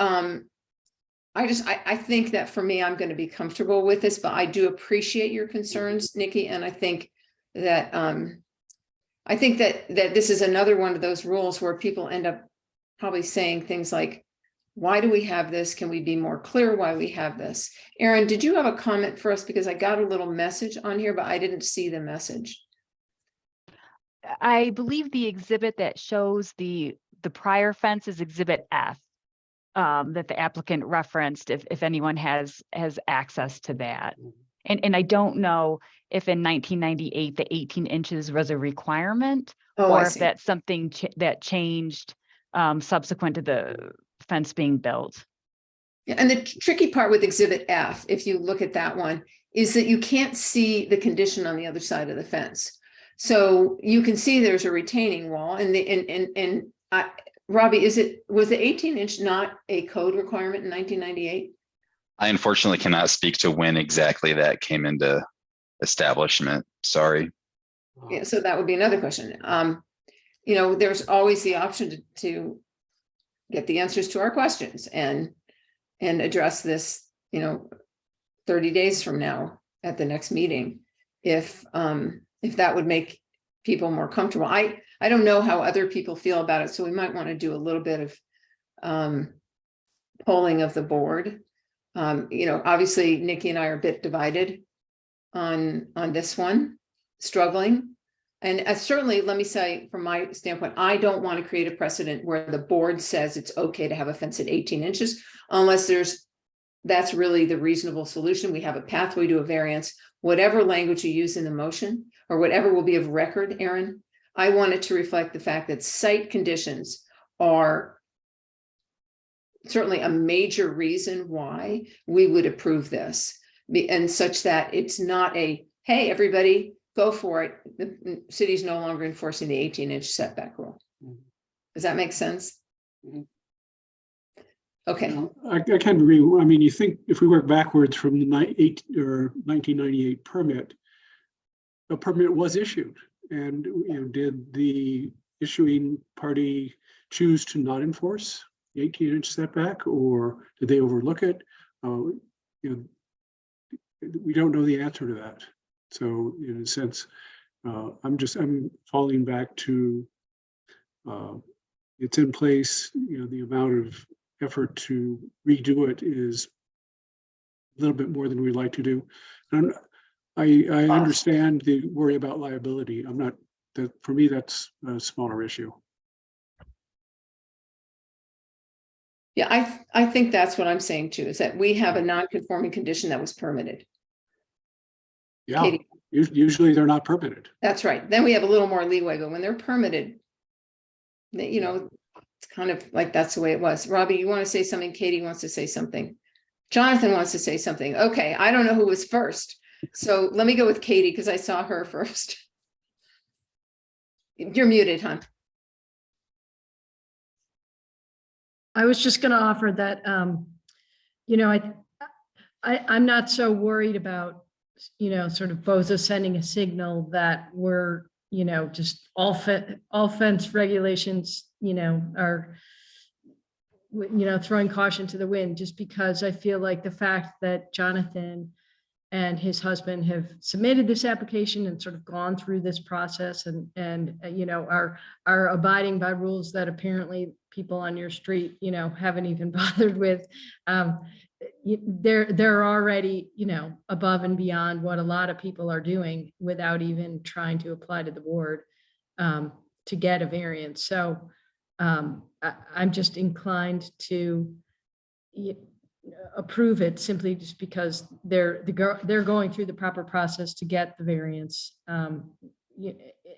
S1: I think that for me, I'm going to be comfortable with this, but I do appreciate your concerns, Nikki, and I think that that this is another one of those rules where people end up probably saying things like, why do we have this? Can we be more clear why we have this? Aaron, did you have a comment for us? Because I got a little message on here, but I didn't see the message.
S10: I believe the exhibit that shows the prior fence is Exhibit F, that the applicant referenced if anyone has access to that. And I don't know if in 1998 the 18 inches was a requirement, or if that's something that changed subsequent to the fence being built.
S1: Yeah, and the tricky part with Exhibit F, if you look at that one, is that you can't see the condition on the other side of the fence. So you can see there's a retaining wall, and Robbie, was the 18-inch not a code requirement in 1998?
S4: I unfortunately cannot speak to when exactly that came into establishment. Sorry.
S1: Yeah, so that would be another question. There's always the option to get the answers to our questions and address this, 30 days from now at the next meeting, if that would make people more comfortable. I don't know how other people feel about it, so we might want to do a little bit of polling of the board. Obviously Nikki and I are a bit divided on this one, struggling. And certainly, let me say from my standpoint, I don't want to create a precedent where the board says it's okay to have a fence at 18 inches, unless that's really the reasonable solution. We have a pathway to a variance, whatever language you use in the motion or whatever will be of record, Aaron. I want it to reflect the fact that site conditions are certainly a major reason why we would approve this, and such that it's not a, hey, everybody, go for it. The city's no longer enforcing the 18-inch setback rule. Does that make sense? Okay.
S7: I can't agree. I mean, you think if we work backwards from the 1998 permit, a permit was issued, and did the issuing party choose to not enforce the 18-inch setback, or did they overlook it? We don't know the answer to that. So in a sense, I'm falling back to it's in place. The amount of effort to redo it is a little bit more than we'd like to do. And I understand the worry about liability. For me, that's a smaller issue.
S1: Yeah, I think that's what I'm saying too, is that we have a non-conforming condition that was permitted.
S7: Yeah,
S1: Katie.
S7: Usually they're not permitted.
S1: That's right. Then we have a little more leeway, but when they're permitted, it's kind of like that's the way it was. Robbie, you want to say something? Katie wants to say something. Jonathan wants to say something. Okay, I don't know who was first. So let me go with Katie because I saw her first. You're muted, hon.
S12: I was just going to offer that, I'm not so worried about, sort of BOZA sending a signal that we're, just all fence regulations, are, throwing caution to the wind, just because I feel like the fact that Jonathan and his husband have submitted this application and sort of gone through this process and are abiding by rules that apparently people on your street, haven't even bothered with. They're already, above and beyond what a lot of people are doing without even trying to apply to the board to to get a variance. So I'm just inclined to approve it simply just because they're going through the proper process to get the variance.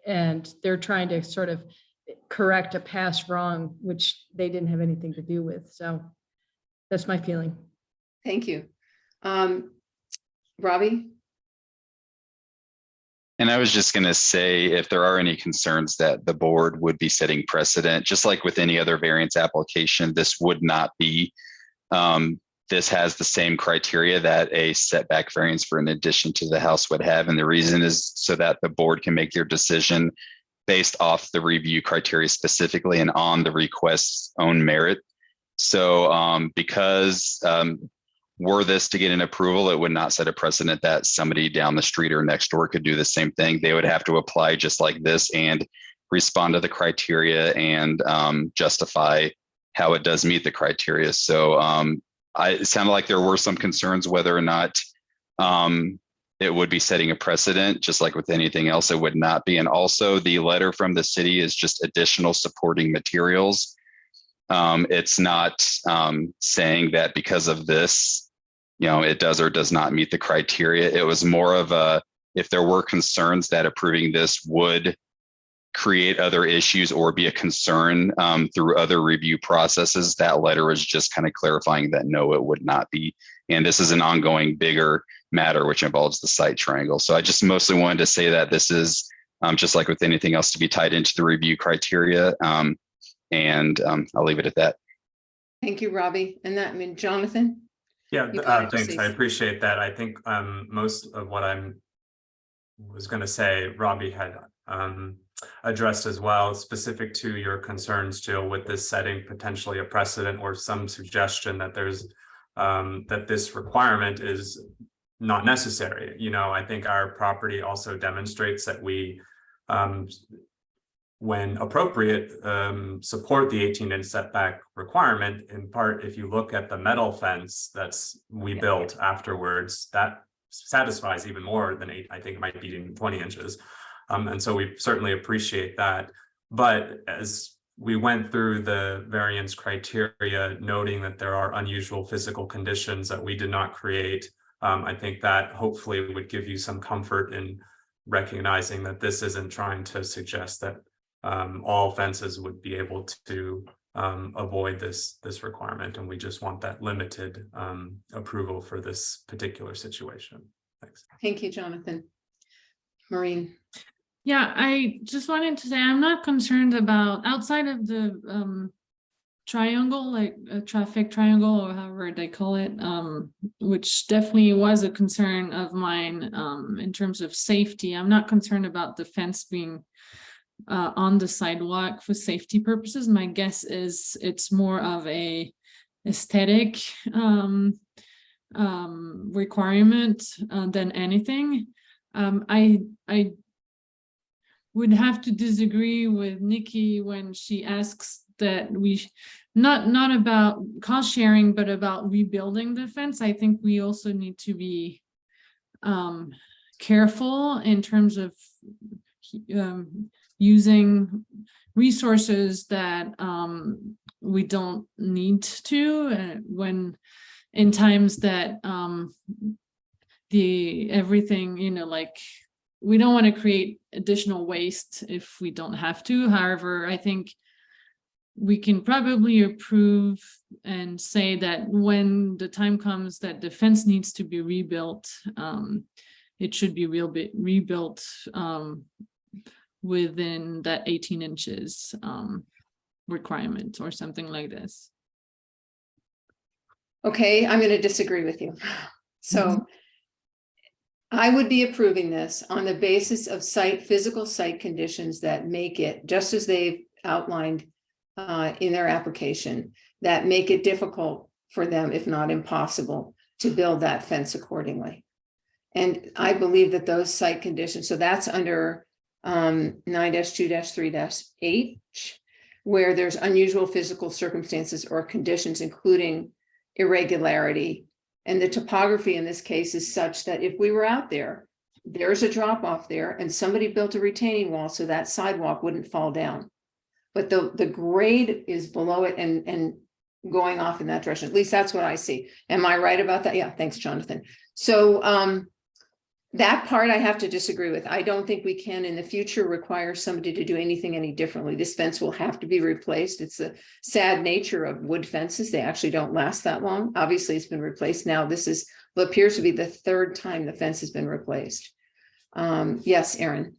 S12: And they're trying to sort of correct a past wrong, which they didn't have anything to do with. So that's my feeling.
S1: Thank you. Robbie?
S4: And I was just going to say, if there are any concerns that the board would be setting precedent, just like with any other variance application, this would not be. This has the same criteria that a setback variance for an addition to the house would have. And the reason is so that the board can make their decision based off the review criteria specifically and on the request's own merit. So because were this to get an approval, it would not set a precedent that somebody down the street or next door could do the same thing. They would have to apply just like this and respond to the criteria and justify how it does meet the criteria. So it sounded like there were some concerns whether or not it would be setting a precedent, just like with anything else, it would not be. And also the letter from the city is just additional supporting materials. It's not saying that because of this, it does or does not meet the criteria. It was more of a, if there were concerns that approving this would create other issues or be a concern through other review processes, that letter was just kind of clarifying that no, it would not be. And this is an ongoing bigger matter, which involves the site triangle. So I just mostly wanted to say that this is just like with anything else to be tied into the review criteria. And I'll leave it at that.
S1: Thank you, Robbie. And that, Jonathan?
S11: Yeah,
S1: You wanted to
S11: thanks.
S1: say
S11: I
S1: something.
S11: appreciate that. I think most of what I was going to say, Robbie had addressed as well, specific to your concerns, Jill, with this setting potentially a precedent or some suggestion that there's that this requirement is not necessary. I think our property also demonstrates that we, when appropriate, support the 18-inch setback requirement. In part, if you look at the metal fence we built afterwards, that satisfies even more than 8. I think it might be even 20 inches. And so we certainly appreciate that. But as we went through the variance criteria, noting that there are unusual physical conditions that we did not create, I think that hopefully would give you some comfort in recognizing that this isn't trying to suggest that all fences would be able to avoid this requirement. And we just want that limited approval for this particular situation. Thanks.
S1: Thank you, Jonathan. Maureen?
S13: Yeah, I just wanted to say I'm not concerned about outside of the triangle, like a traffic triangle or however they call it, which definitely was a concern of mine in terms of safety. I'm not concerned about the fence being on the sidewalk for safety purposes. My guess is it's more of a aesthetic requirement than anything. I would have to disagree with Nikki when she asks that we not about cost sharing, but about rebuilding the fence. I think we also need to be careful in terms of using resources that we don't need to when in times that everything, like we don't want to create additional waste if we don't have to. However, I think we can probably approve and say that when the time comes that the fence needs to be rebuilt, it should be rebuilt within that 18 inches requirement or something like this.
S1: Okay, I'm going to disagree with you. So I would be approving this on the basis of physical site conditions that make it, just as they've outlined in their application, that make it difficult for them, if not impossible, to build that fence accordingly. And I believe that those site conditions, so that's under 9-2-3-H, where there's unusual physical circumstances or conditions, including irregularity. And the topography in this case is such that if we were out there there's a drop off there and somebody built a retaining wall so that sidewalk wouldn't fall down. But the grade is below it and going off in that direction. At least that's what I see. Am I right about that? Yeah, thanks, Jonathan. So that part I have to disagree with. I don't think we can in the future require somebody to do anything any differently. This fence will have to be replaced. It's the sad nature of wood fences. They actually don't last that long. Obviously, it's been replaced now. This is what appears to be the third time the fence has been replaced. Yes, Erin.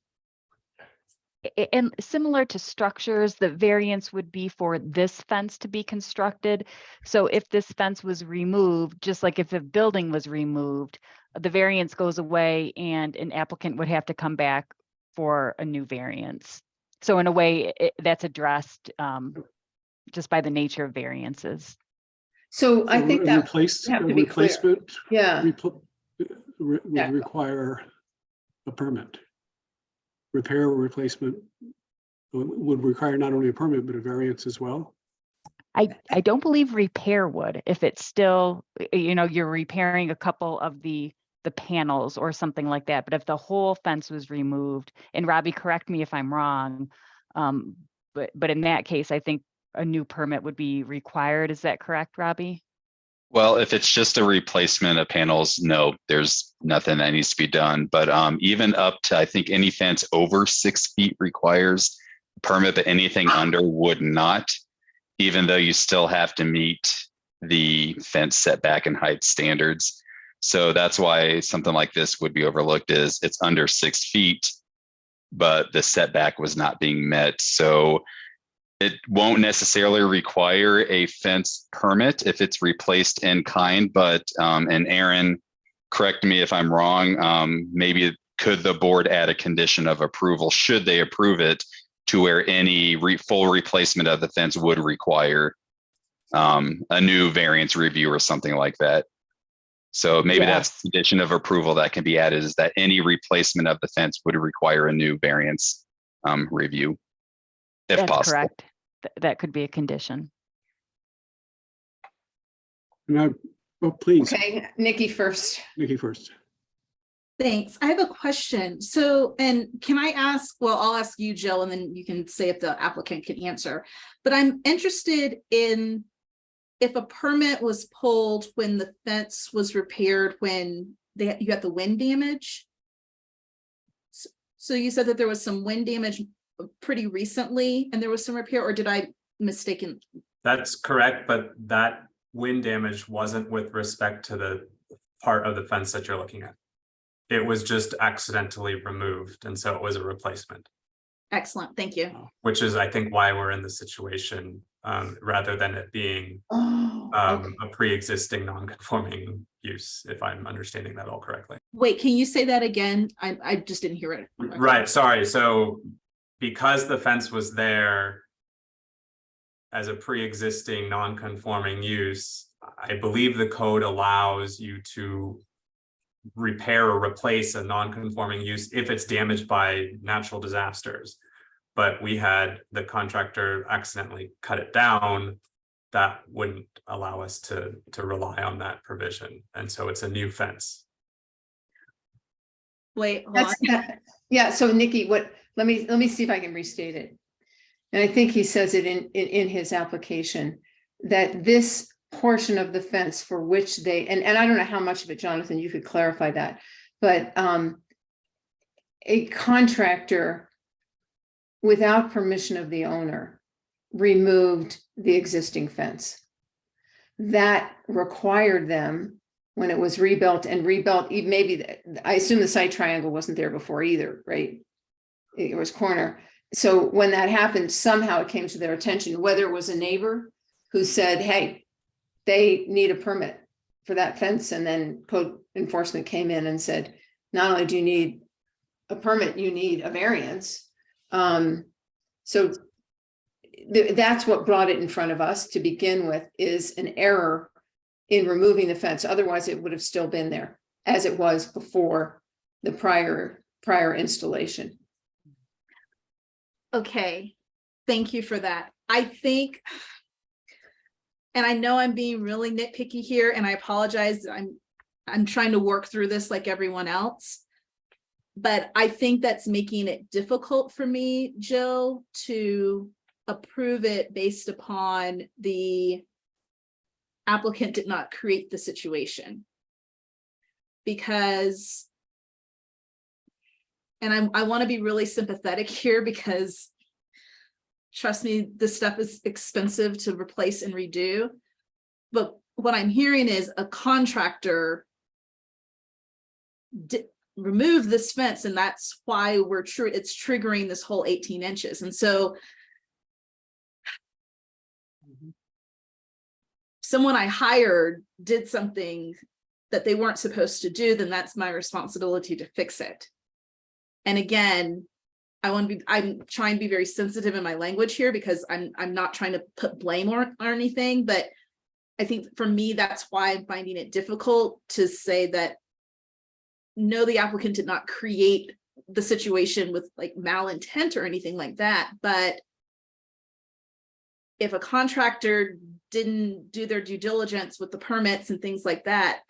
S10: And similar to structures, the variance would be for this fence to be constructed. So if this fence was removed, just like if a building was removed, the variance goes away and an applicant would have to come back for a new variance. So in a way, that's addressed just by the nature of variances.
S1: So I think that
S7: Replace,
S1: have to be clear.
S7: replacement
S1: Yeah,
S7: would
S1: Yeah.
S7: require a permit. Repair or replacement would require not only a permit, but a variance as well.
S10: I don't believe repair would, if it's still, you're repairing a couple of the panels or something like that. But if the whole fence was removed, and Robbie, correct me if I'm wrong, but in that case, I think a new permit would be required. Is that correct, Robbie?
S4: Well, if it's just a replacement of panels, no, there's nothing that needs to be done. But even up to, I think any fence over 6 feet requires a permit, but anything under would not, even though you still have to meet the fence setback and height standards. So that's why something like this would be overlooked, is it's under 6 feet, but the setback was not being met. So it won't necessarily require a fence permit if it's replaced in kind, but, and Aaron, correct me if I'm wrong, maybe could the board add a condition of approval, should they approve it, to where any full replacement of the fence would require a new variance review or something like that. So maybe that's a condition of approval that can be added, is that any replacement of the fence would require a new variance review, if
S10: That's
S4: possible.
S10: correct. That could be a condition.
S7: Now, oh, please,
S1: okay, Nikki first.
S7: Nikki first.
S9: Thanks. I have a question. So, and can I ask, well, I'll ask you, Jill, and then you can say if the applicant can answer. But I'm interested in if a permit was pulled when the fence was repaired, when you got the wind damage. So you said that there was some wind damage pretty recently and there was some repair, or did I mistaken?
S11: That's correct, but that wind damage wasn't with respect to the part of the fence that you're looking at. It was just accidentally removed, and so it was a replacement.
S9: Excellent, thank you.
S11: Which is, I think, why we're in the situation, rather than it being
S1: Okay.
S11: a pre-existing non-conforming use, if I'm understanding that all correctly.
S9: Wait, can you say that again? I just didn't hear it.
S11: Right, sorry. So because the fence was there as a pre-existing non-conforming use, I believe the code allows you to repair or replace a non-conforming use if it's damaged by natural disasters. But we had the contractor accidentally cut it down. That wouldn't allow us to rely on that provision. And so it's a new fence.
S9: Wait, hold on.
S1: Yeah, so Nikki, let me see if I can restate it. And I think he says it in his application, that this portion of the fence for which they, and I don't know how much of it, Jonathan, you could clarify that, but a contractor without permission of the owner removed the existing fence. That required them, when it was rebuilt, maybe, I assume the site triangle wasn't there before either, right? It was corner. So when that happened, somehow it came to their attention, whether it was a neighbor who said, hey, they need a permit for that fence. And then code enforcement came in and said, not only do you need a permit, you need a variance. So that's what brought it in front of us to begin with, is an error in removing the fence. Otherwise, it would have still been there as it was before the prior installation.
S9: Okay, thank you for that. I think, and I know I'm being really nitpicky here, and I apologize. I'm trying to work through this like everyone else. But I think that's making it difficult for me, Jill, to approve it based upon the applicant did not create the situation. Because, and I want to be really sympathetic here, because trust me, this stuff is expensive to replace and redo. But what I'm hearing is a contractor remove this fence, and that's why it's triggering this whole 18 inches. And so someone I hired did something that they weren't supposed to do, then that's my responsibility to fix it. And again, I'm trying to be very sensitive in my language here, because I'm not trying to put blame or anything, but I think for me, that's why I'm finding it difficult to say that no, the applicant did not create the situation with like malintent or anything like that. But if a contractor didn't do their due diligence with the permits and things like that,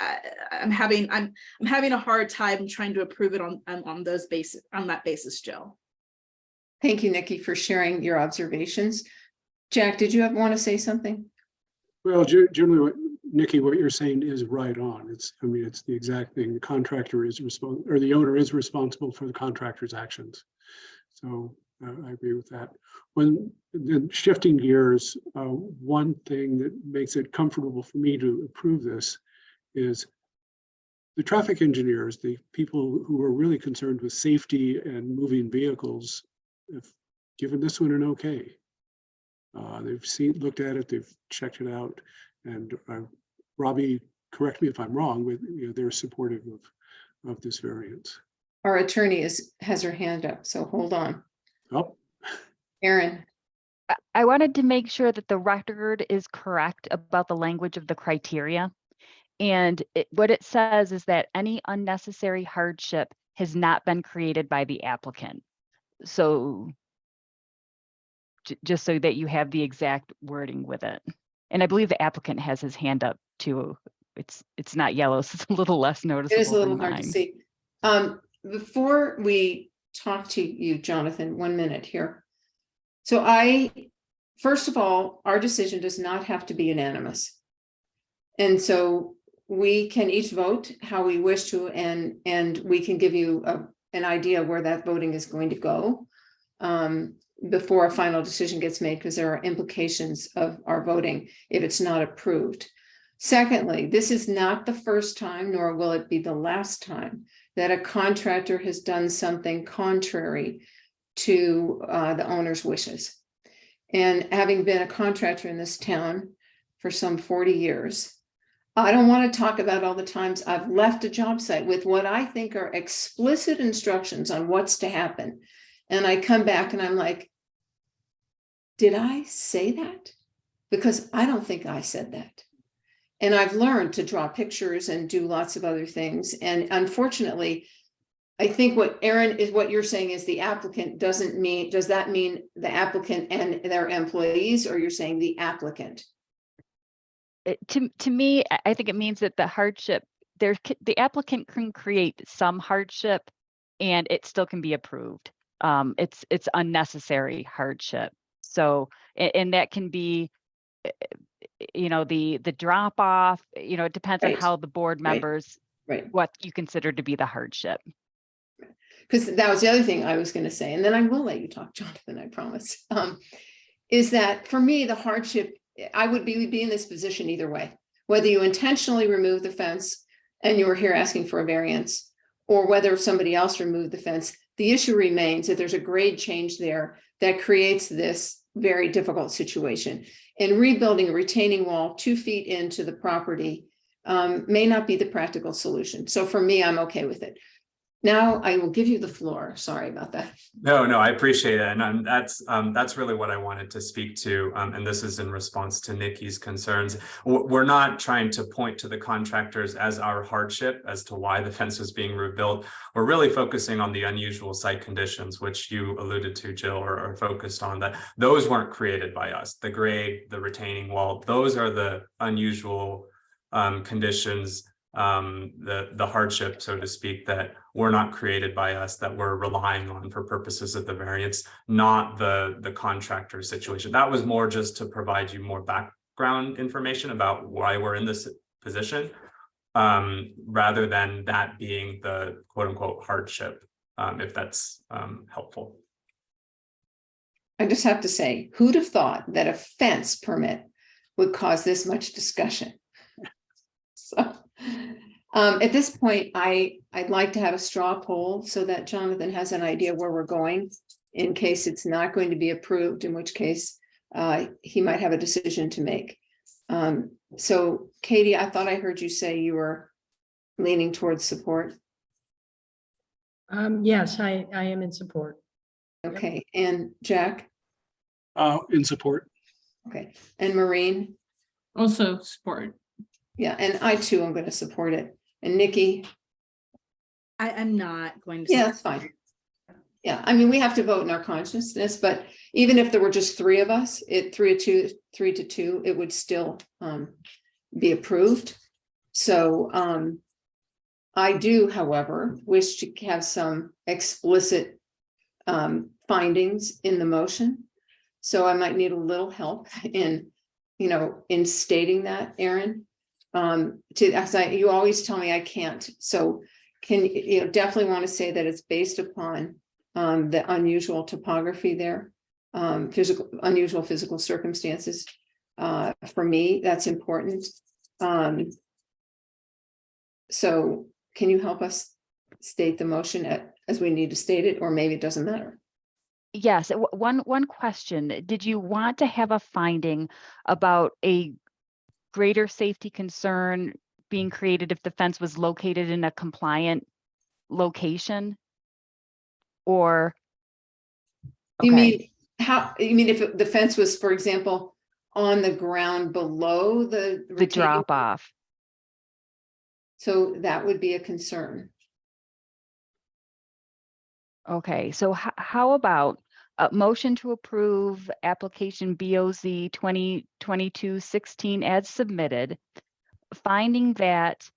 S9: I'm having a hard time trying to approve it on that basis, Jill.
S1: Thank you, Nikki, for sharing your observations. Jack, did you want to say something?
S7: Well, generally, Nikki, what you're saying is right on. It's the exact thing. The contractor is responsible, or the owner is responsible for the contractor's actions. So I agree with that. When then shifting gears, one thing that makes it comfortable for me to approve this is the traffic engineers, the people who are really concerned with safety and moving vehicles, have given this one an okay. They've looked at it, they've checked it out, and Robbie, correct me if I'm wrong, but they're supportive of this variance.
S1: Our attorney has her hand up, so hold on.
S7: Oh,
S1: Erin.
S10: I wanted to make sure that the record is correct about the language of the criteria. And what it says is that any unnecessary hardship has not been created by the applicant. So just so that you have the exact wording with it. And I believe the applicant has his hand up too. It's not yellow, so it's a little less noticeable.
S1: It is a little
S10: than
S1: hard to
S10: mine.
S1: see. Before we talk to you, Jonathan, 1 minute here. So first of all, our decision does not have to be unanimous. And so we can each vote how we wish to, and we can give you an idea where that voting is going to go before a final decision gets made, because there are implications of our voting if it's not approved. Secondly, this is not the first time, nor will it be the last time, that a contractor has done something contrary to the owner's wishes. And having been a contractor in this town for some 40 years, I don't want to talk about all the times I've left a job site with what I think are explicit instructions on what's to happen. And I come back and I'm like, did I say that? Because I don't think I said that. And I've learned to draw pictures and do lots of other things. And unfortunately, I think what Erin is, what you're saying is the applicant does that mean the applicant and their employees, or you're saying the applicant?
S10: To me, I think it means that the hardship, the applicant can create some hardship and it still can be approved. It's unnecessary hardship. So, and that can be, the drop off, it depends on how the board members, what you consider to be the hardship.
S1: Because that was the other thing I was going to say, and then I will let you talk, Jonathan, I promise, is that for me, the hardship, I would be in this position either way, whether you intentionally remove the fence and you were here asking for a variance, or whether somebody else removed the fence. The issue remains that there's a grade change there that creates this very difficult situation. And rebuilding a retaining wall 2 feet into the property may not be the practical solution. So for me, I'm okay with it. Now I will give you the floor. Sorry about that.
S11: No, I appreciate it. And that's really what I wanted to speak to. And this is in response to Nikki's concerns. We're not trying to point to the contractors as our hardship as to why the fence was being rebuilt. We're really focusing on the unusual site conditions, which you alluded to, Jill, or focused on, that those weren't created by us. The grade, the retaining wall, those are the unusual conditions the hardship, so to speak, that were not created by us, that we're relying on for purposes of the variance, not the contractor situation. That was more just to provide you more background information about why we're in this position, rather than that being the quote unquote hardship, if that's helpful.
S1: I just have to say, who'd have thought that a fence permit would cause this much discussion? So, at this point, I'd like to have a straw poll so that Jonathan has an idea where we're going in case it's not going to be approved, in which case he might have a decision to make. So Katie, I thought I heard you say you were leaning towards support.
S12: Yes, I am in support.
S1: Okay, and Jack?
S7: In support.
S1: Okay, and Maureen?
S13: Also support.
S1: Yeah, and I too am going to support it. And Nikki?
S9: I'm not going to.
S1: Yeah, that's fine. Yeah, I mean, we have to vote in our consciousness, but even if there were just three of us, 3 to 2, it would still be approved. So I do, however, wish to have some explicit findings in the motion. So I might need a little help in, in stating that, Aaron. You always tell me I can't. So can you definitely want to say that it's based upon the unusual topography there, unusual physical circumstances. For me, that's important. So can you help us state the motion as we need to state it, or maybe it doesn't matter?
S10: Yes, one question. Did you want to have a finding about a greater safety concern being created if the fence was located in a compliant location? Or
S1: You mean if the fence was, for example, on the ground below the
S10: drop off?
S1: So that would be a concern.
S10: Okay, so how about a motion to approve application BOZ 2022-16 as submitted, finding that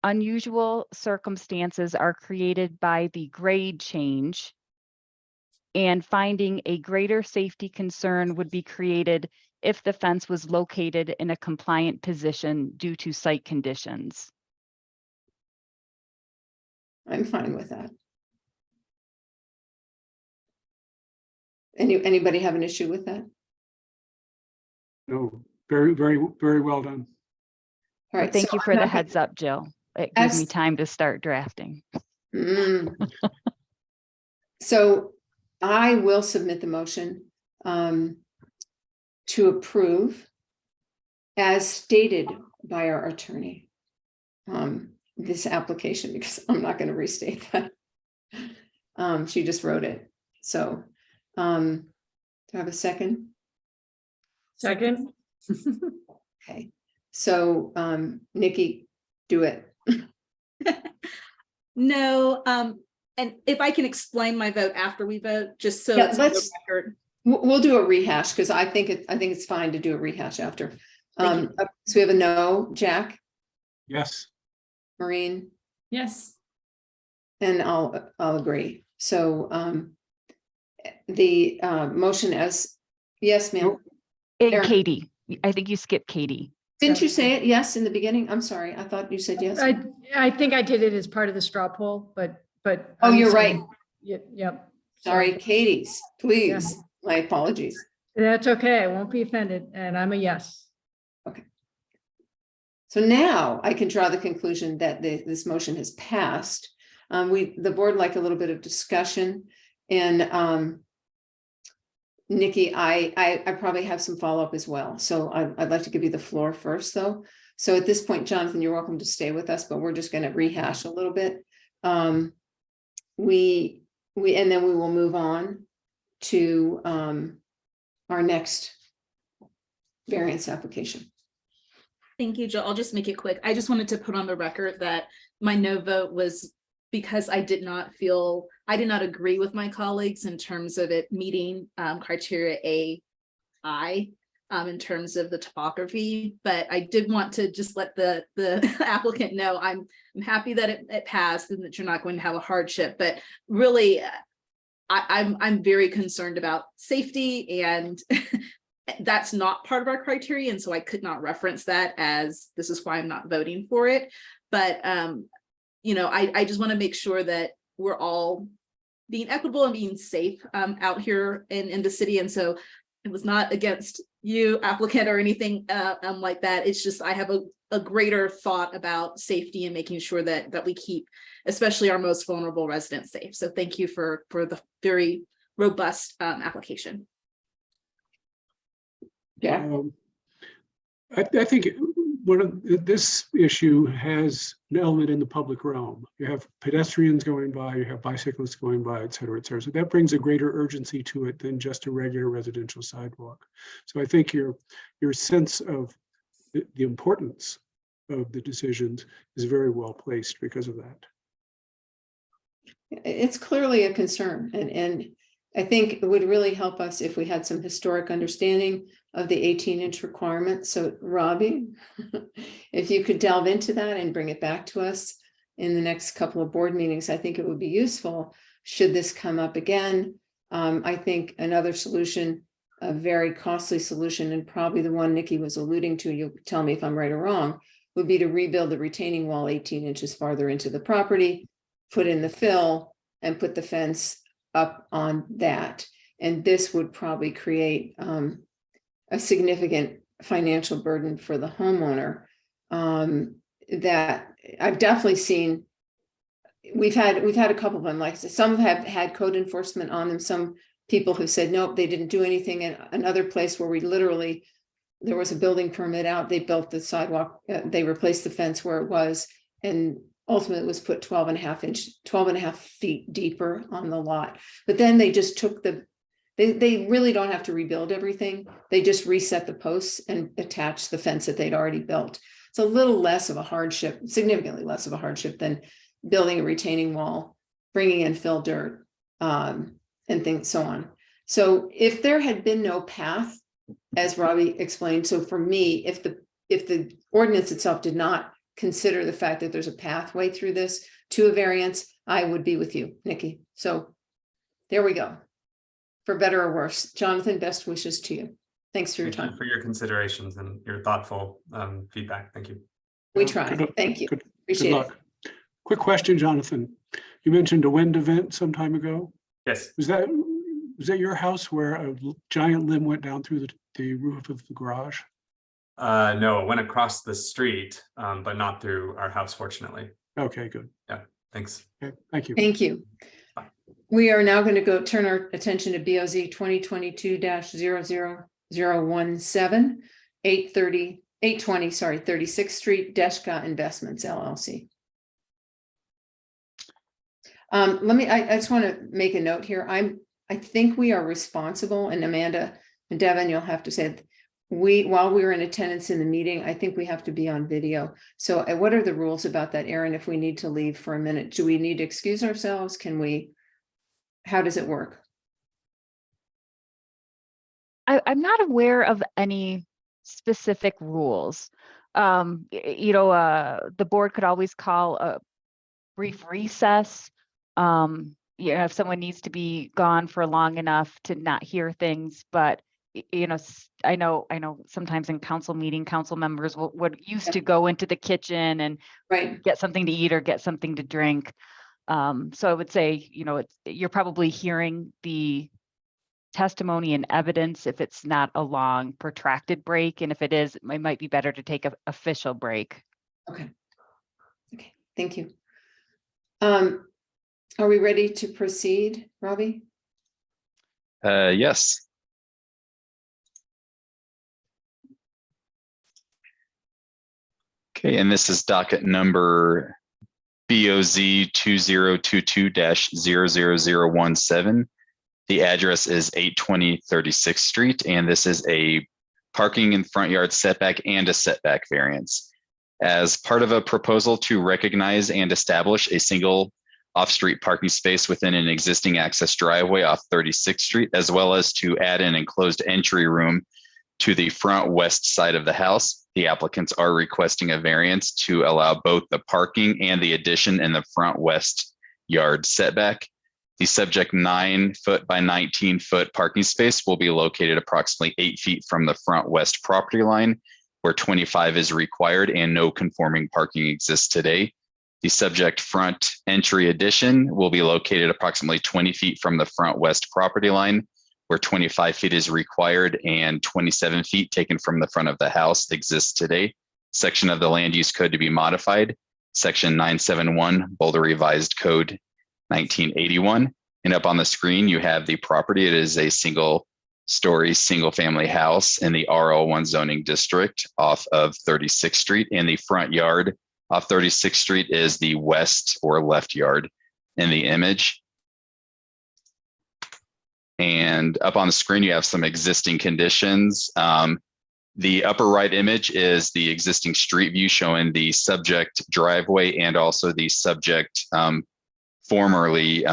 S10: unusual circumstances are created by the grade change, and finding a greater safety concern would be created if the fence was located in a compliant position due to site conditions.
S1: I'm fine with that. Anybody have an issue with that?
S7: No, very, very, very well done.
S1: All right.
S10: Thank
S1: so
S10: you for
S1: I'm
S10: the
S1: not
S10: heads up, Jill. It
S1: As-
S10: gives me time to start drafting.
S1: So I will submit the motion to approve as stated by our attorney this application, because I'm not going to restate that. She just wrote it. So do I have a second?
S12: Second.
S1: Okay. So Nikki, do it.
S9: No, and if I can explain my vote after we vote, just so
S1: Yeah,
S9: it's on the
S1: let's-
S9: record.
S1: We'll do a rehash because I think it's fine to do a rehash after.
S9: Thank you.
S1: So we have a no, Jack,
S7: Yes.
S1: Maureen,
S13: Yes.
S1: and I'll agree. So the motion as, yes, ma'am.
S10: And
S1: Erin.
S10: Katie, I think you skipped Katie.
S1: Didn't you say it yes in the beginning? I'm sorry. I thought you said yes.
S12: I think I did it as part of the straw poll, but.
S1: Oh,
S12: I'm
S1: you're
S12: saying-
S1: right.
S12: Yep. So
S1: Sorry, Katie's, please. My apologies.
S12: That's okay. I won't be offended. And I'm a yes.
S1: So now I can draw the conclusion that this motion has passed. The board like a little bit of discussion, and Nikki, I probably have some follow-up as well. So I'd like to give you the floor first, though. So at this point, Jonathan, you're welcome to stay with us, but we're just going to rehash a little bit. And then we will move on to our next variance application.
S9: Thank you, Jill. I'll just make it quick. I just wanted to put on the record that my no vote was because I did not agree with my colleagues in terms of it meeting criteria AI. in terms of the topography, but I did want to just let the applicant know I'm happy that it passed and that you're not going to have a hardship, but really I'm very concerned about safety, and that's not part of our criteria, and so I could not reference that as this is why I'm not voting for it. But you know, I just want to make sure that we're all being equitable and being safe out here in the city, and so it was not against you, applicant, or anything like that. It's just I have a greater thought about safety and making sure that we keep especially our most vulnerable residents safe. So thank you for the very robust application.
S1: Yeah.
S7: I think this issue has an element in the public realm. You have pedestrians going by, you have bicyclists going by, et cetera, et cetera. So that brings a greater urgency to it than just a regular residential sidewalk. So I think your sense of the importance of the decisions is very well placed because of that.
S1: It's clearly a concern, and I think it would really help us if we had some historic understanding of the 18-inch requirement. So Robbie, if you could delve into that and bring it back to us in the next couple of board meetings, I think it would be useful should this come up again. I think another solution, a very costly solution, and probably the one Nikki was alluding to, you'll tell me if I'm right or wrong, would be to rebuild the retaining wall 18 inches farther into the property, put in the fill, and put the fence up on that. And this would probably create a significant financial burden for the homeowner that I've definitely seen. We've had a couple of them, like some have had code enforcement on them. Some people who said, nope, they didn't do anything. And another place where we literally, there was a building permit out, they built the sidewalk, they replaced the fence where it was, and ultimately was put 12 and a half feet deeper on the lot. But then they just took they really don't have to rebuild everything. They just reset the posts and attach the fence that they'd already built. It's a little less of a hardship, significantly less of a hardship than building a retaining wall, bringing in fill dirt, and things so on. So if there had been no path, as Robbie explained, so for me, if the ordinance itself did not consider the fact that there's a pathway through this to a variance, I would be with you, Nikki. So there we go. For better or worse. Jonathan, best wishes to you. Thanks for your time.
S11: Thank you for your considerations and your thoughtful feedback. Thank you.
S1: We try. Thank you. Appreciate it.
S7: Quick question, Jonathan. You mentioned a wind event some time ago.
S11: Yes.
S7: Was that your house where a giant limb went down through the roof of the garage?
S11: No, it went across the street, but not through our house, fortunately.
S7: Okay, good.
S11: Yeah, thanks.
S7: Okay, thank you.
S1: Thank you. We are now going to turn our attention to BOZ 2022-00017, 820, 36th Street, Deshka Investments, LLC. I just want to make a note here. I think we are responsible, and Amanda and Devin, you'll have to say, while we were in attendance in the meeting, I think we have to be on video. So what are the rules about that, Erin, if we need to leave for a minute? Do we need to excuse ourselves? How does it work?
S10: I'm not aware of any specific rules. The board could always call a brief recess. If someone needs to be gone for long enough to not hear things, but I know sometimes in council meeting, council members would used to go into the kitchen and get something to eat or get something to drink. So I would say, you're probably hearing the testimony and evidence if it's not a long protracted break. And if it is, it might be better to take an official break.
S1: Okay. Thank you. Are we ready to proceed, Robbie?
S4: Yes. Okay, and this is docket number BOZ 2022-00017. The address is 820 36th Street, and this is a parking and front yard setback and a setback variance. As part of a proposal to recognize and establish a single off-street parking space within an existing access driveway off 36th Street, as well as to add an enclosed entry room To the front west side of the house, the applicants are requesting a variance to allow both the parking and the addition in the front west yard setback. The subject 9-foot by 19-foot parking space will be located approximately 8 feet from the front west property line, where 25 is required and no conforming parking exists today. The subject front entry addition will be located approximately 20 feet from the front west property line, where 25 feet is required and 27 feet taken from the front of the house exists today. Section of the land use code to be modified, section 971, Boulder Revised Code 1981. And up on the screen, you have the property. It is a single-story, single-family house in the RL1 zoning district off of 36th Street. And the front yard off 36th Street is the west or left yard in the image. And up on the screen, you have some existing conditions. The upper right image is the existing street view showing the subject driveway and also the subject formerly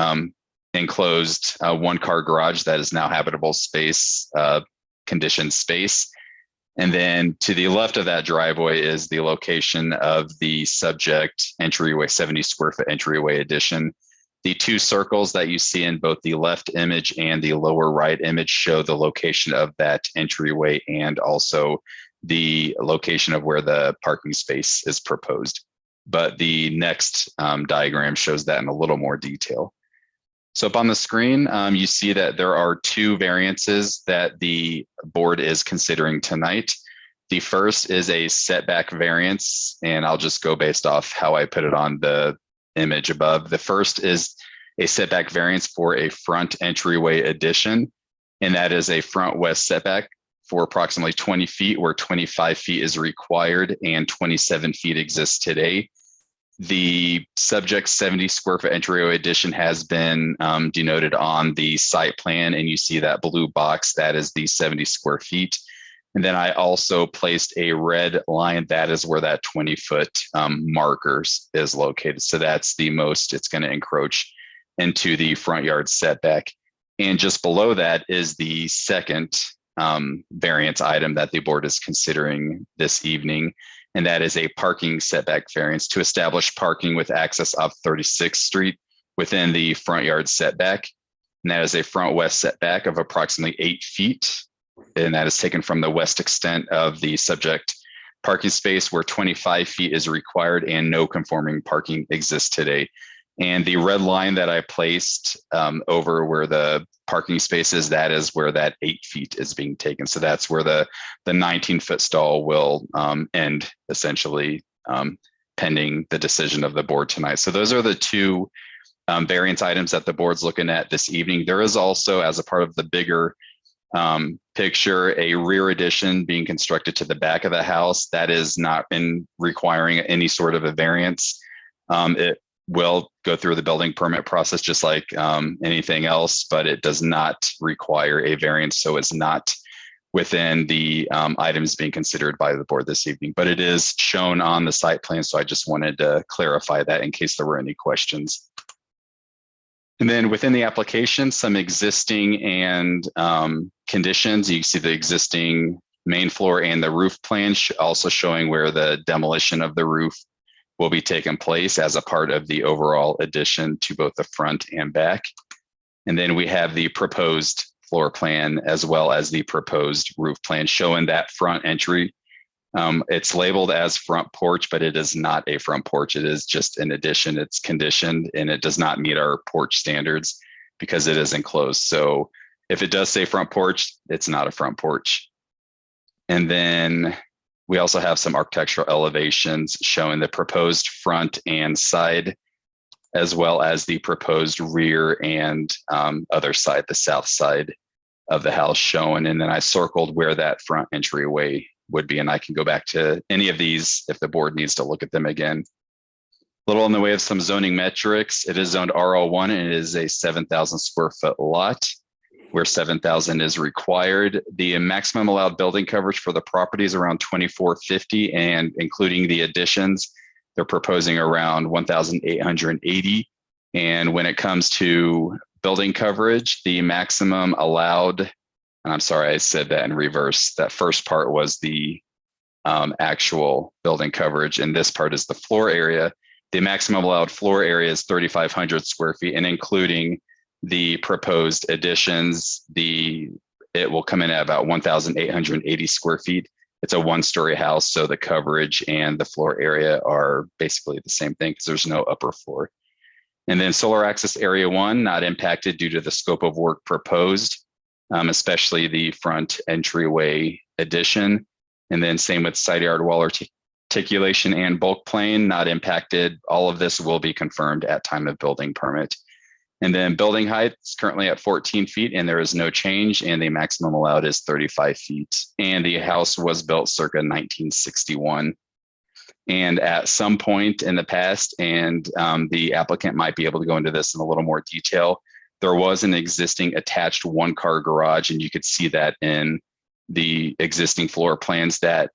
S4: enclosed one-car garage that is now habitable space, conditioned space. And then to the left of that driveway is the location of the subject entryway, 70 square foot entryway addition. The two circles that you see in both the left image and the lower right image show the location of that entryway and also the location of where the parking space is proposed. But the next diagram shows that in a little more detail. So up on the screen, you see that there are two variances that the board is considering tonight. The first is a setback variance, and I'll just go based off how I put it on the image above. The first is a setback variance for a front entryway addition, and that is a front west setback for approximately 20 feet where 25 feet is required and 27 feet exists today. The subject 70 square foot entryway addition has been denoted on the site plan, and you see that blue box, that is the 70 square feet. And then I also placed a red line, that is where that 20-foot markers is located. So that's the most it's going to encroach into the front yard setback. And just below that is the second variance item that the board is considering this evening. And that is a parking setback variance to establish parking with access off 36th Street within the front yard setback. And that is a front west setback of approximately 8 feet. And that is taken from the west extent of the subject parking space where 25 feet is required and no conforming parking exists today. And the red line that I placed over where the parking space is, that is where that 8 feet is being taken. So that's where the 19-foot stall will end, essentially, pending the decision of the board tonight. So those are the two variance items that the board's looking at this evening. There is also, as a part of the bigger picture, a rear addition being constructed to the back of the house that is not in requiring any sort of a variance. It will go through the building permit process just like anything else, but it does not require a variance. So it's not within the items being considered by the board this evening, but it is shown on the site plan. So I just wanted to clarify that in case there were any questions. And then within the application, some existing and conditions. You see the existing main floor and the roof plan, also showing where the demolition of the roof will be taking place as a part of the overall addition to both the front and back. And then we have the proposed floor plan as well as the proposed roof plan showing that front entry. It's labeled as front porch, but it is not a front porch. It is just an addition. It's conditioned and it does not meet our porch standards because it is enclosed. So if it does say front porch, it's not a front porch. And then we also have some architectural elevations showing the proposed front and side, as well as the proposed rear and other side, the south side of the house shown. And then I circled where that front entryway would be. And I can go back to any of these if the board needs to look at them again. A little in the way of some zoning metrics. It is zoned RL1 and it is a 7,000 square foot lot where 7,000 is required. The maximum allowed building coverage for the property is around 2,450, and including the additions, they're proposing around 1,880. And when it comes to building coverage, the maximum allowed And I'm sorry, I said that in reverse. That first part was the actual building coverage, and this part is the floor area. The maximum allowed floor area is 3,500 square feet, and including the proposed additions, it will come in at about 1,880 square feet. It's a one-story house, so the coverage and the floor area are basically the same thing because there's no upper floor. And then solar access area 1, not impacted due to the scope of work proposed, especially the front entryway addition. And then same with side yard wall articulation and bulk plane, not impacted. All of this will be confirmed at time of building permit. And then building height is currently at 14 feet and there is no change, and the maximum allowed is 35 feet. And the house was built circa 1961. And at some point in the past, and the applicant might be able to go into this in a little more detail, there was an existing attached one-car garage, and you could see that in the existing floor plans that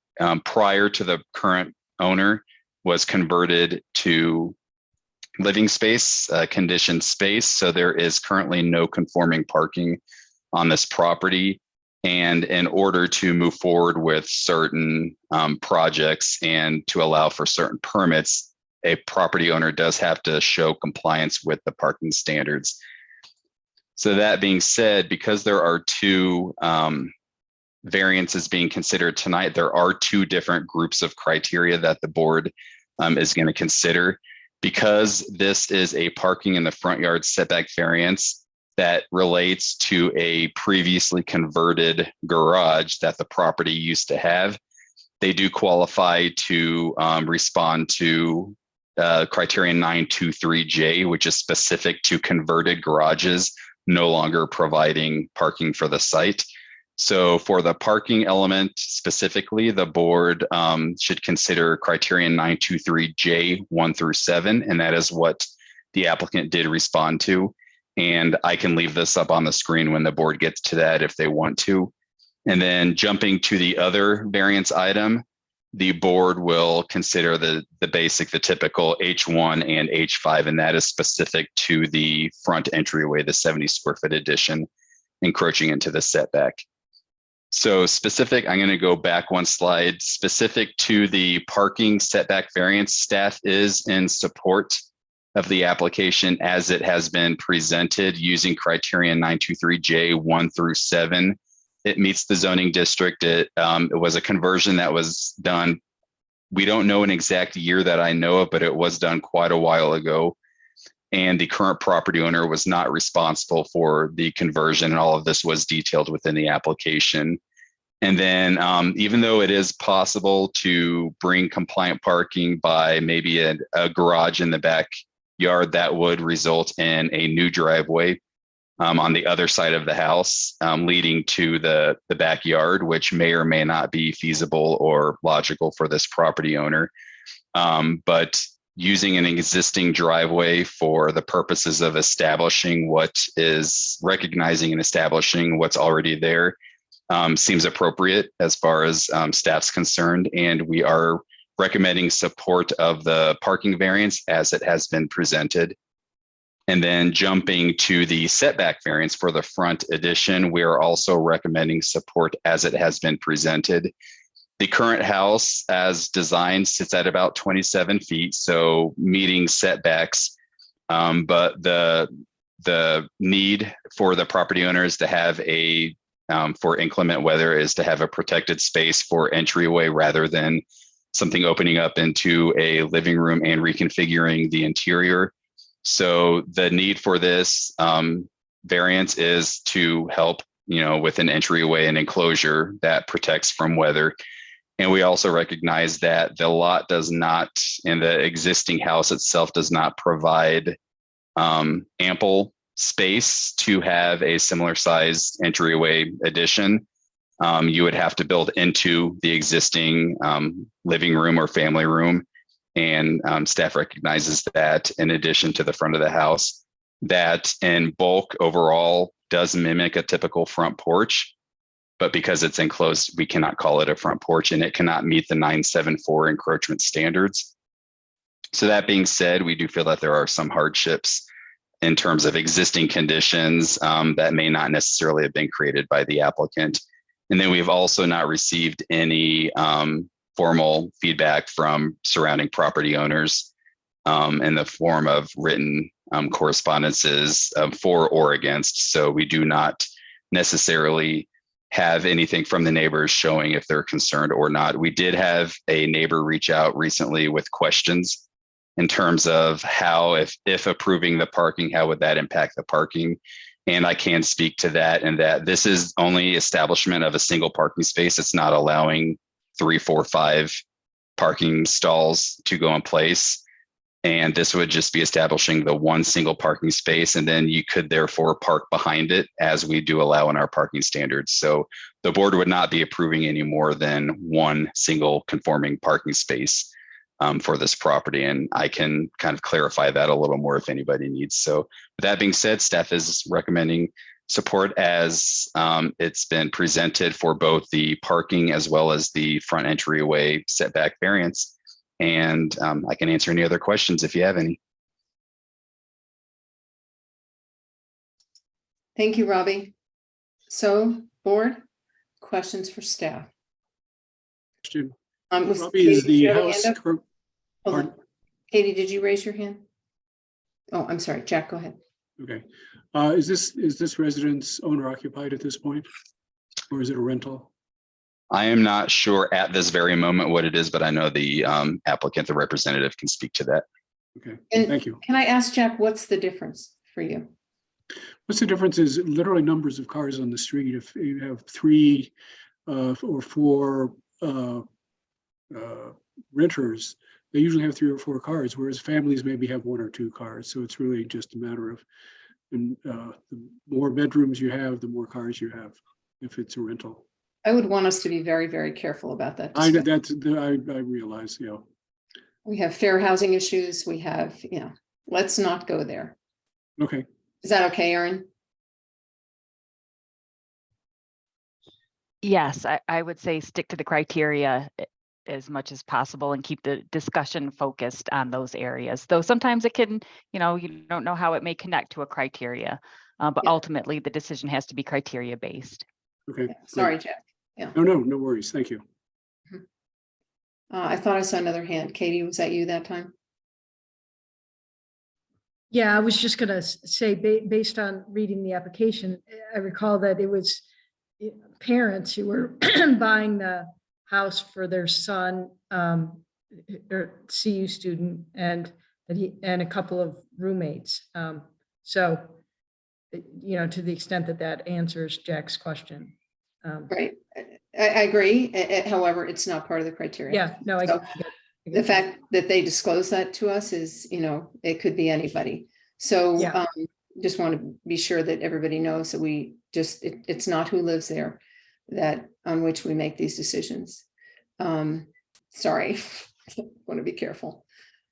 S4: prior to the current owner was converted to living space, conditioned space. So there is currently no conforming parking on this property. And in order to move forward with certain projects and to allow for certain permits, a property owner does have to show compliance with the parking standards. So that being said, because there are two variances being considered tonight, there are two different groups of criteria that the board is going to consider. Because this is a parking in the front yard setback variance that relates to a previously converted garage that the property used to have, they do qualify to respond to criterion 923J, which is specific to converted garages no longer providing parking for the site. So for the parking element specifically, the board should consider criterion 923J 1 through 7, and that is what the applicant did respond to. And I can leave this up on the screen when the board gets to that if they want to. And then jumping to the other variance item, the board will consider the typical H1 and H5, and that is specific to the front entryway, the 70 square foot addition encroaching into the setback. So specific, I'm going to go back one slide. Specific to the parking setback variance, staff is in support of the application as it has been presented using criterion 923J 1 through 7. It meets the zoning district. It was a conversion that was done. We don't know an exact year that I know of, but it was done quite a while ago. And the current property owner was not responsible for the conversion, and all of this was detailed within the application. And then even though it is possible to bring compliant parking by maybe a garage in the backyard, that would result in a new driveway on the other side of the house leading to the backyard, which may or may not be feasible or logical for this property owner. But using an existing driveway for the purposes of establishing recognizing and establishing what's already there seems appropriate as far as staff's concerned. And we are recommending support of the parking variance as it has been presented. And then jumping to the setback variance for the front addition, we are also recommending support as it has been presented. The current house as designed sits at about 27 feet, so meeting setbacks. But the need for the property owners to have for inclement weather is to have a protected space for entryway rather than something opening up into a living room and reconfiguring the interior. So the need for this variance is to help, with an entryway and enclosure that protects from weather. And we also recognize that the lot does not, and the existing house itself does not provide ample space to have a similar sized entryway addition. You would have to build into the existing living room or family room. And staff recognizes that in addition to the front of the house, that in bulk overall does mimic a typical front porch. But because it's enclosed, we cannot call it a front porch, and it cannot meet the 974 encroachment standards. So that being said, we do feel that there are some hardships in terms of existing conditions that may not necessarily have been created by the applicant. And then we've also not received any formal feedback from surrounding property owners in the form of written correspondences for or against. So we do not necessarily have anything from the neighbors showing if they're concerned or not. We did have a neighbor reach out recently with questions in terms of how, if approving the parking, how would that impact the parking? And I can speak to that, and that this is only establishment of a single parking space. It's not allowing 3, 4, 5 parking stalls to go in place. And this would just be establishing the one single parking space, and then you could therefore park behind it, as we do allow in our parking standards. So the board would not be approving any more than one single conforming parking space for this property. And I can kind of clarify that a little more if anybody needs. So with that being said, staff is recommending support as it's been presented for both the parking as well as the front entryway setback variance. And I can answer any other questions if you have any.
S1: Thank you, Robbie. So, board, questions for staff?
S7: Question.
S1: Was
S7: Robbie, is
S1: Katie, did you
S7: the
S1: have a
S7: house,
S1: hand up? Hold on.
S7: pardon?
S1: Katie, did you raise your hand? Oh, I'm sorry, Jack, go ahead.
S7: Okay. Is this residence owner occupied at this point? Or is it a rental?
S4: I am not sure at this very moment what it is, but I know the applicant, the representative, can speak to that.
S7: Okay,
S1: And
S7: thank you.
S1: can I ask Jack, what's the difference for you?
S7: What's the difference is literally numbers of cars on the street. If you have 3 or 4 renters, they usually have 3 or 4 cars, whereas families maybe have 1 or 2 cars. So it's really just a matter of, and the more bedrooms you have, the more cars you have, if it's a rental.
S1: I would want us to be very, very careful about that.
S7: I
S1: discussion.
S7: realize, yeah.
S1: We have fair housing issues. We have, let's not go there.
S7: Okay.
S1: Is that okay, Erin?
S10: Yes, I would say stick to the criteria as much as possible and keep the discussion focused on those areas. Though sometimes it can, you don't know how it may connect to a criteria, but
S1: Yeah.
S10: ultimately the decision has to be criteria based.
S7: Okay.
S1: Sorry, Jack.
S7: No worries. Thank you.
S1: I thought I saw another hand. Katie, was that you that time?
S12: Yeah, I was just gonna say, based on reading the application, I recall that it was parents who were buying the house for their son, or CU student, and a couple of roommates. So, to the extent that answers Jack's question.
S1: Right. I agree. However, it's not part of the criteria.
S12: Yeah, no, I
S1: So,
S12: get
S1: the fact that they disclose that to us is, it could be anybody. So
S12: Yeah.
S1: just want to be sure that everybody knows that it's not who lives there that on which we make these decisions. Sorry, want to be careful.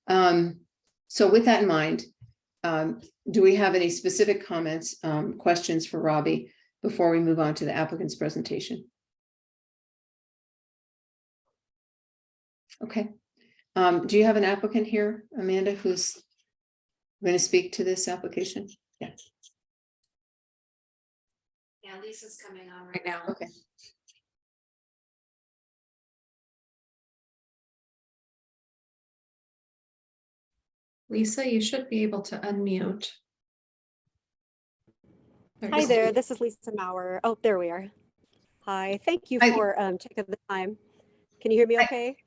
S1: So with that in mind, do we have any specific comments, questions for Robbie before we move on to the applicant's presentation? Okay. Do you have an applicant here, Amanda, who's going to speak to this application? Yeah.
S2: Yeah, Lisa's coming on right now.
S1: Okay.
S2: Lisa, you should be able to unmute.
S14: Hi there, this is Lisa Maurer. Oh, there we are. Hi, thank you
S1: Hi.
S14: for taking the time. Can you hear me okay?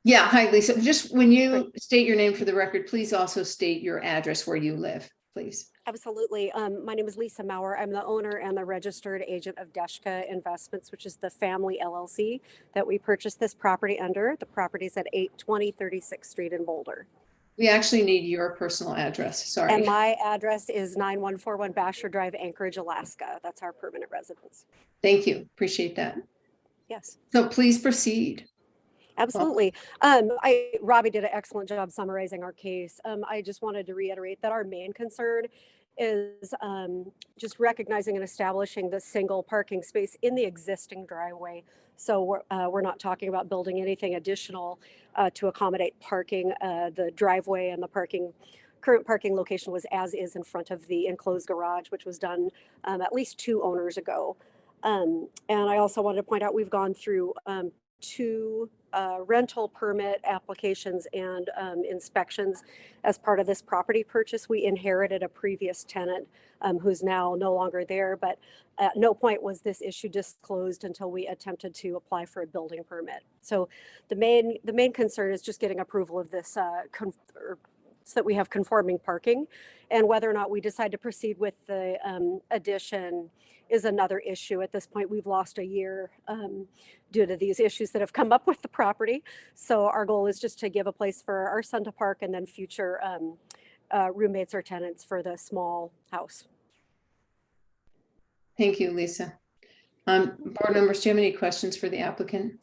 S1: Yeah, hi, Lisa. Just when you state your name for the record, please also state your address where you live, please.
S14: Absolutely. My name is Lisa Maurer. I'm the owner and the registered agent of Deshka Investments, which is the family LLC that we purchased this property under. The property is at 820 36th Street in Boulder.
S1: We actually need your personal address. Sorry.
S14: And my address is 9141 Basher Drive, Anchorage, Alaska. That's our permanent residence.
S1: Thank you. Appreciate that.
S14: Yes.
S1: So please proceed.
S14: Absolutely. Robbie did an excellent job summarizing our case. I just wanted to reiterate that our main concern is just recognizing and establishing the single parking space in the existing driveway. So we're not talking about building anything additional to accommodate parking. The driveway and the parking current parking location was as is in front of the enclosed garage, which was done at least 2 owners ago. And I also wanted to point out, we've gone through 2 rental permit applications and inspections as part of this property purchase. We inherited a previous tenant who's now no longer there, but at no point was this issue disclosed until we attempted to apply for a building permit. So the main concern is just getting approval of this so that we have conforming parking, and whether or not we decide to proceed with the addition is another issue. At this point, we've lost a year due to these issues that have come up with the property. So our goal is just to give a place for our son to park, and then future roommates or tenants for the small house.
S1: Thank you, Lisa. Board members, do you have any questions for the applicant?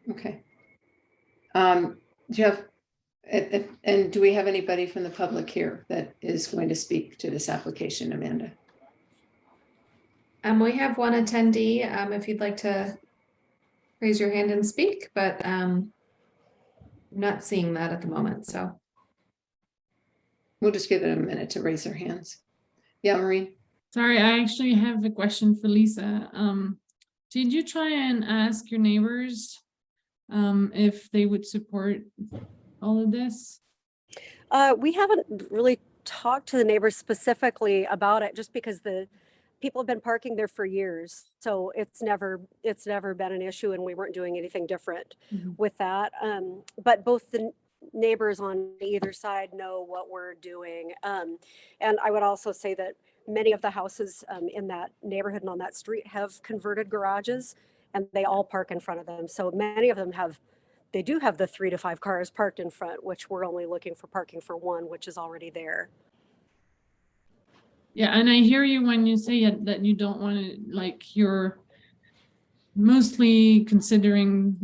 S1: Okay. Do you have, and do we have anybody from the public here that is going to speak to this application, Amanda?
S2: We have one attendee, if you'd like to raise your hand and speak, but I'm not seeing that at the moment, so.
S1: We'll just give it a minute to raise their hands. Yeah, Maureen?
S13: Sorry, I actually have a question for Lisa. Did you try and ask your neighbors if they would support all of this?
S14: We haven't really talked to the neighbors specifically about it, just because the people have been parking there for years. So it's never been an issue, and we weren't doing anything different with that. But both the neighbors on either side know what we're doing. And I would also say that many of the houses in that neighborhood and on that street have converted garages, and they all park in front of them. So many of them they do have the 3 to 5 cars parked in front, which we're only looking for parking for 1, which is already there.
S13: Yeah, and I hear you when you say that you don't want to, like, you're mostly considering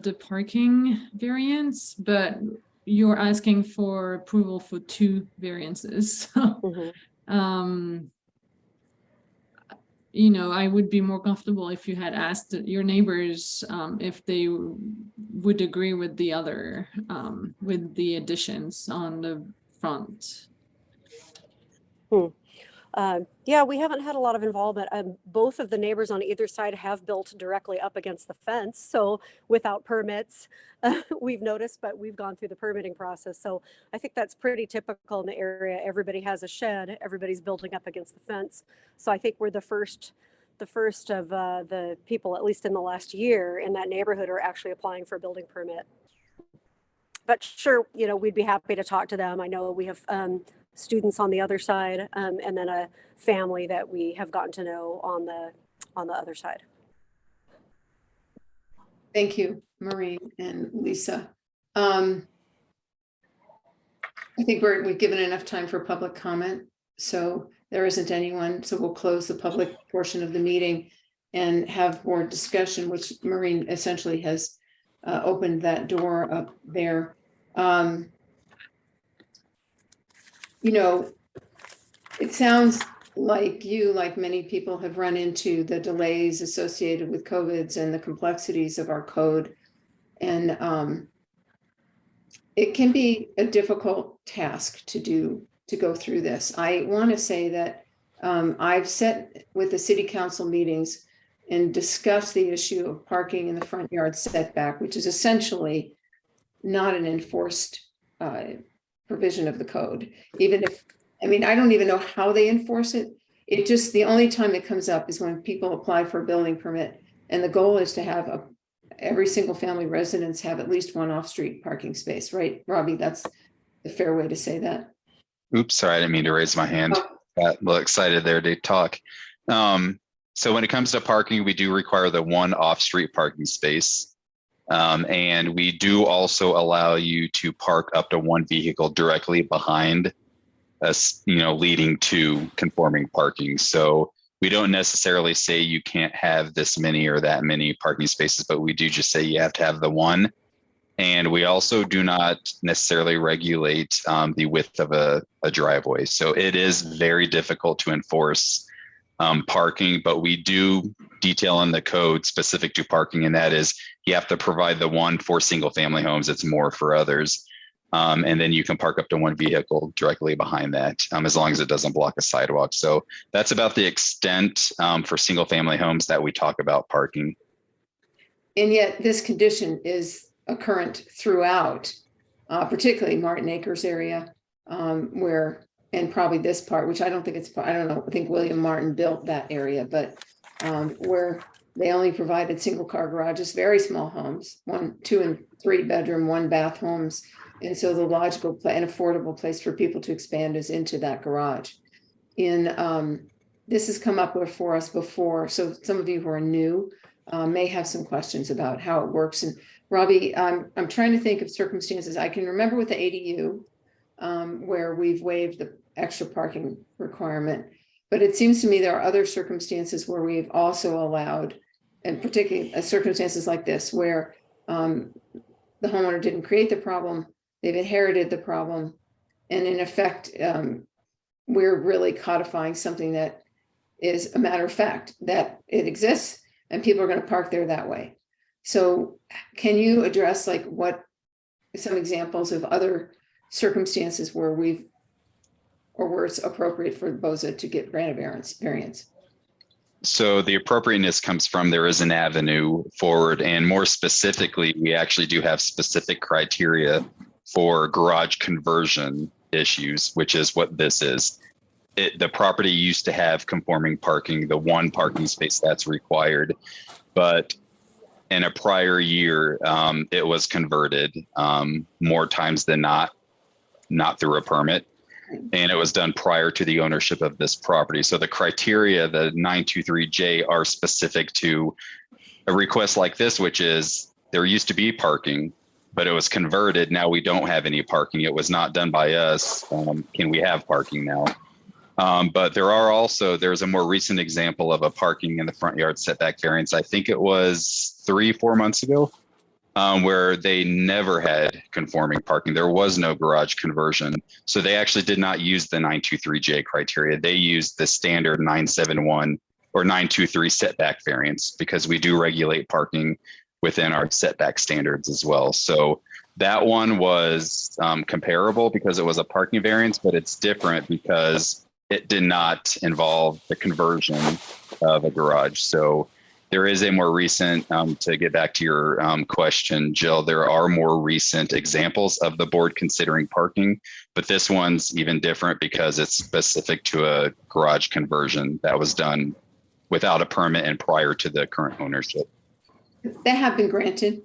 S13: the parking variance, but you're asking for approval for 2 variances. So, you know, I would be more comfortable if you had asked your neighbors if they would agree with the other, with the additions on the front.
S14: Yeah, we haven't had a lot of involvement. Both of the neighbors on either side have built directly up against the fence, so without permits, we've noticed, but we've gone through the permitting process. So I think that's pretty typical in the area. Everybody has a shed, everybody's building up against the fence. So I think we're the first of the people, at least in the last year, in that neighborhood are actually applying for a building permit. But sure, you know, we'd be happy to talk to them. I know we have students on the other side, and then a family that we have gotten to know on the other side.
S1: Thank you, Maureen and Lisa. I think we've given enough time for public comment, so there isn't anyone. So we'll close the public portion of the meeting and have more discussion, which Maureen essentially has opened that door up there. You know, it sounds like like many people, have run into the delays associated with COVIDs and the complexities of our code. And it can be a difficult task to go through this. I want to say that I've sat with the city council meetings and discussed the issue of parking in the front yard setback, which is essentially not an enforced provision of the code. Even if, I mean, I don't even know how they enforce it. It just, the only time it comes up is when people apply for a building permit. And the goal is to have every single family residence have at least 1 off-street parking space, right? Robbie, that's the fair way to say that.
S4: Oops, sorry, I didn't mean to raise my hand. Got a little excited there to talk. So when it comes to parking, we do require the 1 off-street parking space. And we do also allow you to park up to 1 vehicle directly behind us, you know, leading to conforming parking. So we don't necessarily say you can't have this many or that many parking spaces, but we do just say you have to have the 1. And we also do not necessarily regulate the width of a driveway. So it is very difficult to enforce parking, but we do detail in the code specific to parking, and that is you have to provide the one for single family homes. It's more for others. And then you can park up to one vehicle directly behind that, as long as it doesn't block a sidewalk. So that's about the extent for single family homes that we talk about parking.
S1: And yet this condition is occurrent throughout, particularly Martin Acres area, where, and probably this part, which I don't think it's, I don't know, I think William Martin built that area, but where they only provided single car garages, very small homes, 1, 2, and 3 bedroom, 1 bath homes. And so the logical and affordable place for people to expand is into that garage. This has come up for us before, so some of you who are new may have some questions about how it works. And Robbie, I'm trying to think of circumstances. I can remember with the ADU where we've waived the extra parking requirement, but it seems to me there are other circumstances where we've also allowed, and particularly circumstances like this, where the homeowner didn't create the problem, they've inherited the problem, and in effect, we're really codifying something that is a matter of fact, that it exists and people are going to park there that way. So can you address like what some examples of other circumstances where we've, or where it's appropriate for BOZA to get granted variance?
S4: So the appropriateness comes from there is an avenue forward, and more specifically, we actually do have specific criteria for garage conversion issues, which is what this is. The property used to have conforming parking, the 1 parking space that's required, but in a prior year, it was converted more times than not through a permit. And it was done prior to the ownership of this property. So the criteria, the 923J, are specific to a request like this, which is there used to be parking, but it was converted. Now we don't have any parking. It was not done by us. Can we have parking now? But there's a more recent example of a parking in the front yard setback variance. I think it was 3-4 months ago, where they never had conforming parking. There was no garage conversion. So they actually did not use the 923J criteria. They used the standard 971 or 923 setback variance, because we do regulate parking within our setback standards as well. So that one was comparable because it was a parking variance, but it's different because it did not involve the conversion of a garage. So there is a more recent, to get back to your question, Jill, there are more recent examples of the board considering parking, but this one's even different because it's specific to a garage conversion that was done without a permit and prior to the current ownership.
S1: They have been granted.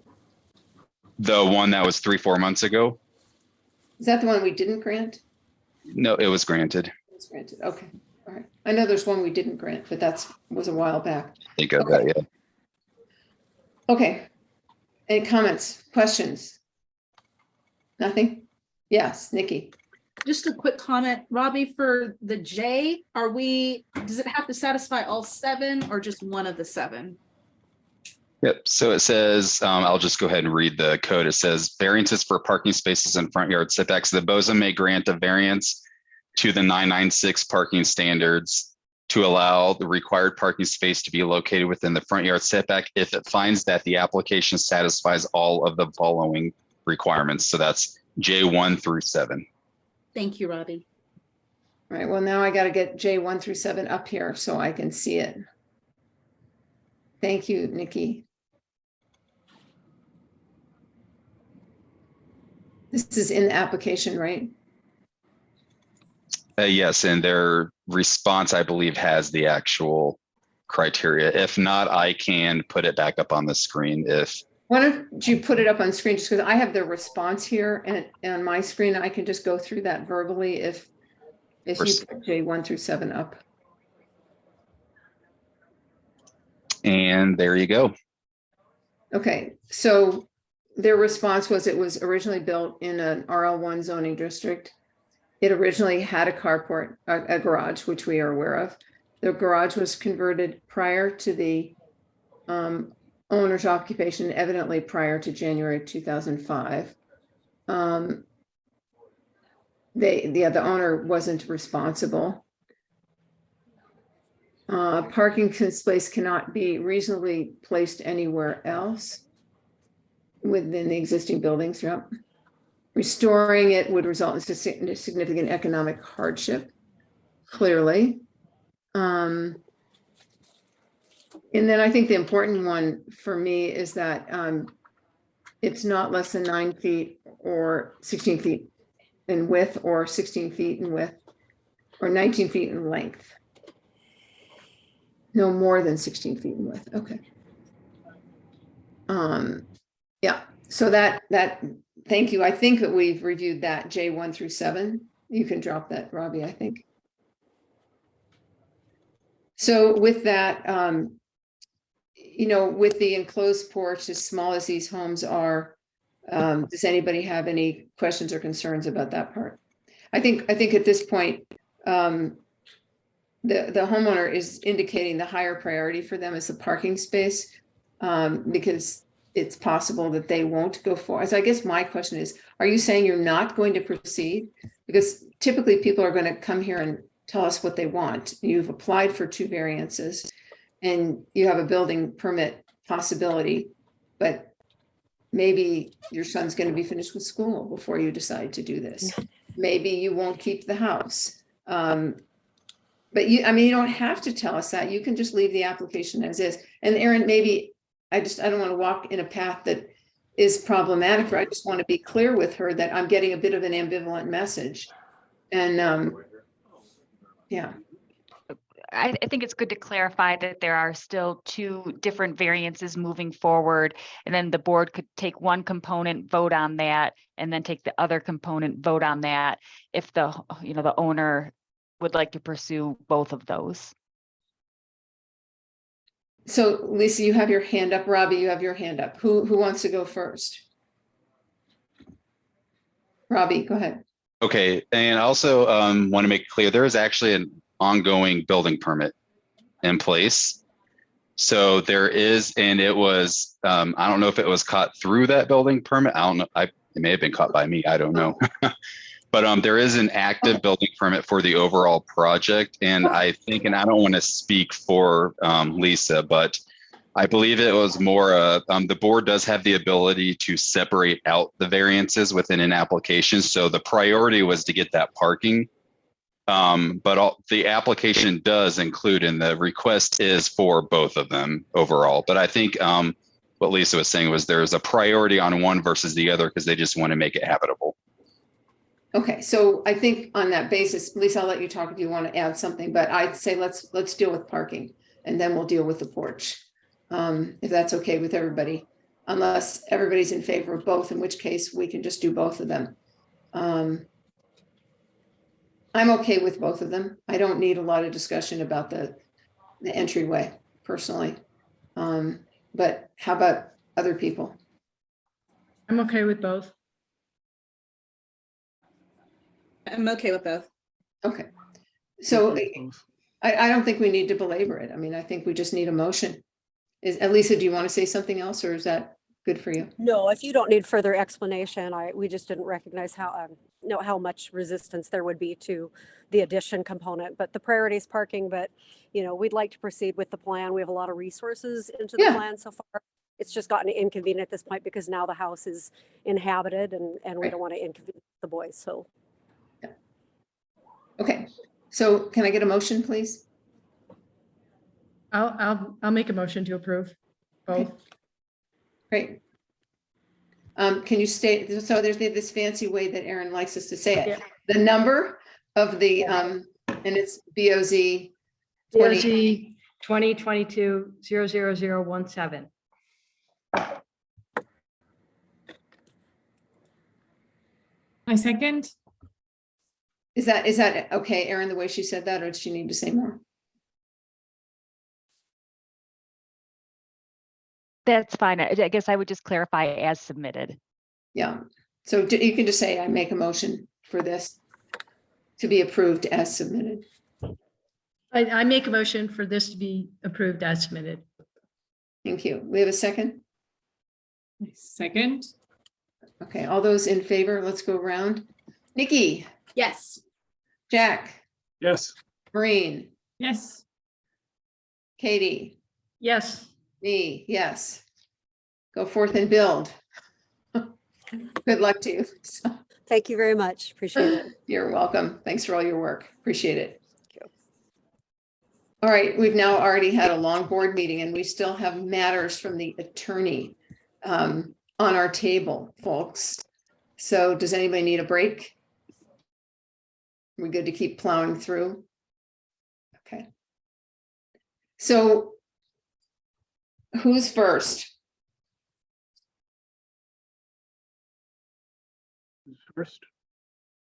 S4: The one that was 3-4 months ago?
S1: Is that the one we didn't grant?
S4: No, it was granted.
S1: It was granted. Okay. All right. I know there's one we didn't grant, but was a while back.
S4: Think of that, yeah.
S1: Okay. Any comments, questions? Nothing? Yes, Nikki.
S9: Just a quick comment, Robbie, for the J, does it have to satisfy all 7 or just one of the 7?
S4: Yep. So it says, I'll just go ahead and read the code. It says variances for parking spaces and front yard setbacks. The BOZA may grant a variance to the 996 parking standards to allow the required parking space to be located within the front yard setback if it finds that the application satisfies all of the following requirements. So that's J1 through 7.
S9: Thank you, Robbie.
S1: All right. Well, now I got to get J1 through 7 up here so I can see it. Thank you, Nikki. This is in the application, right?
S4: Yes, and their response, I believe, has the actual criteria. If not, I can put it back up on the screen.
S1: Why don't you put it up on screen, just because I have their response here and on my screen, I can just go through that verbally if you put J1 through 7 up.
S4: And there you go.
S1: Okay, so their response was it was originally built in an RL1 zoning district. It originally had a carport, a garage, which we are aware of. The garage was converted prior to the owner's occupation, evidently prior to January 2005. The owner wasn't responsible. Parking space cannot be reasonably placed anywhere else within the existing buildings. Yep. Restoring it would result in significant economic hardship, clearly. And then I think the important one for me is that it's not less than 9 feet or 16 feet in width, or 16 feet in width, or 19 feet in length. No more than 16 feet in width. Okay. Yeah, so that, thank you. I think that we've reviewed that J1 through 7. You can drop that, Robbie, I think. So with that, with the enclosed porch, as small as these homes are, does anybody have any questions or concerns about that part? I think at this point, the homeowner is indicating the higher priority for them is the parking space, because it's possible that they won't go forward. So I guess my question is, are you saying you're not going to proceed? Because typically people are going to come here and tell us what they want. You've applied for 2 variances and you have a building permit possibility, but maybe your son's going to be finished with school before you decide to do this. Maybe you won't keep the house. But you don't have to tell us that. You can just leave the application as is. And Erin, maybe I don't want to walk in a path that is problematic. I just want to be clear with her that I'm getting a bit of an ambivalent message. And yeah.
S10: I think it's good to clarify that there are still 2 different variances moving forward, and then the board could take one component, vote on that, and then take the other component, vote on that, if the owner would like to pursue both of those.
S1: So Lisa, you have your hand up. Robbie, you have your hand up. Who wants to go first? Robbie, go ahead.
S4: Okay, and also want to make it clear, there is actually an ongoing building permit in place. So there is, and it was, I don't know if it was caught through that building permit. I don't know. It may have been caught by me. I don't know. But there is an active building permit for the overall project. And I think, and I don't want to speak for Lisa, but I believe it was more, the board does have the ability to separate out the variances within an application. So the priority was to get that parking. But the application does include, and the request is for both of them overall. But I think what Lisa was saying was there's a priority on one versus the other because they just want to make it habitable.
S1: Okay, so I think on that basis, Lisa, I'll let you talk if you want to add something, but I'd say let's deal with parking and then we'll deal with the porch. If that's okay with everybody, unless everybody's in favor of both, in which case we can just do both of them. I'm okay with both of them. I don't need a lot of discussion about the entryway personally. But how about other people?
S12: I'm okay with both.
S9: I'm okay with both.
S1: Okay. So I don't think we need to belabor it. I mean, I think we just need a motion. Lisa, do you want to say something else, or is that good for you?
S14: No, if you don't need further explanation, we just didn't recognize how much resistance there would be to the addition component, but the priority is parking. But we'd like to proceed with the plan. We have a lot of resources into the plan so far. It's just gotten inconvenient at this point because now the house is inhabited and we don't want to inconvenience the boys. So.
S1: Okay, so can I get a motion, please?
S12: I'll make a motion to approve both.
S1: Okay. Great. Can you state, so there's this fancy way that Erin likes us to say it.
S12: Yeah.
S1: The number of the, and it's BOZ
S12: 2022-00017.
S13: I second.
S1: Is that okay, Erin, the way she said that, or does she need to say more?
S10: That's fine. I guess I would just clarify as submitted.
S1: Yeah, so you can just say, I make a motion for this to be approved as submitted.
S12: I make a motion for this to be approved as submitted.
S1: Thank you. We have a second?
S13: Second.
S1: Okay, all those in favor, let's go around. Nikki?
S9: Yes.
S1: Jack?
S7: Yes.
S1: Maureen?
S13: Yes.
S1: Katie,
S12: Yes.
S1: me, yes. Go forth and build. Good luck to you.
S14: Thank you very much. Appreciate it.
S1: You're welcome. Thanks for all your work. Appreciate it.
S14: Thank you.
S1: All right, we've now already had a long board meeting and we still have matters from the attorney on our table, folks. So does anybody need a break? We good to keep plowing through? Okay. So who's first?
S7: First,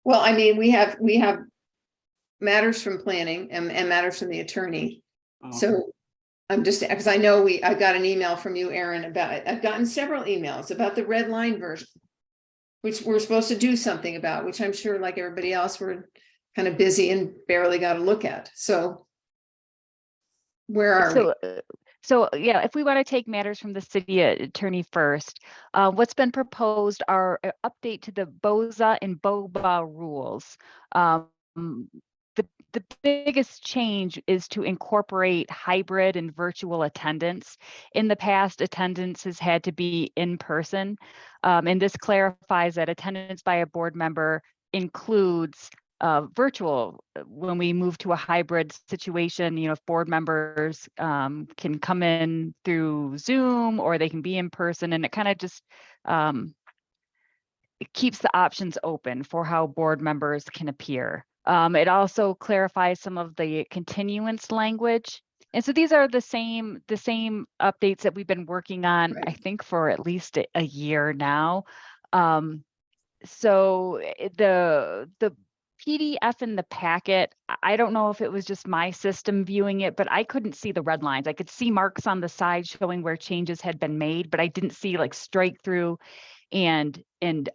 S1: Well, I mean, we have matters from planning and matters from the attorney. So I'm just, because I know I got an email from you, Aaron, about, I've gotten several emails about the red line version, which we're supposed to do something about, which I'm sure like everybody else, we're kind of busy and barely got to look at. So where are we?
S10: So yeah, if we want to take matters from the city attorney first, what's been proposed are an update to the BOZA and BOBA rules. The biggest change is to incorporate hybrid and virtual attendance. In the past, attendance has had to be in person, and this clarifies that attendance by a board member includes virtual. When we move to a hybrid situation, you know, if board members can come in through Zoom or they can be in person, and it kind of just it keeps the options open for how board members can appear. It also clarifies some of the continuance language. And so these are the same updates that we've been working on, I think, for at least a year now. So the PDF in the packet, I don't know if it was just my system viewing it, but I couldn't see the red lines. I could see marks on the side showing where changes had been made, but I didn't see like strike through and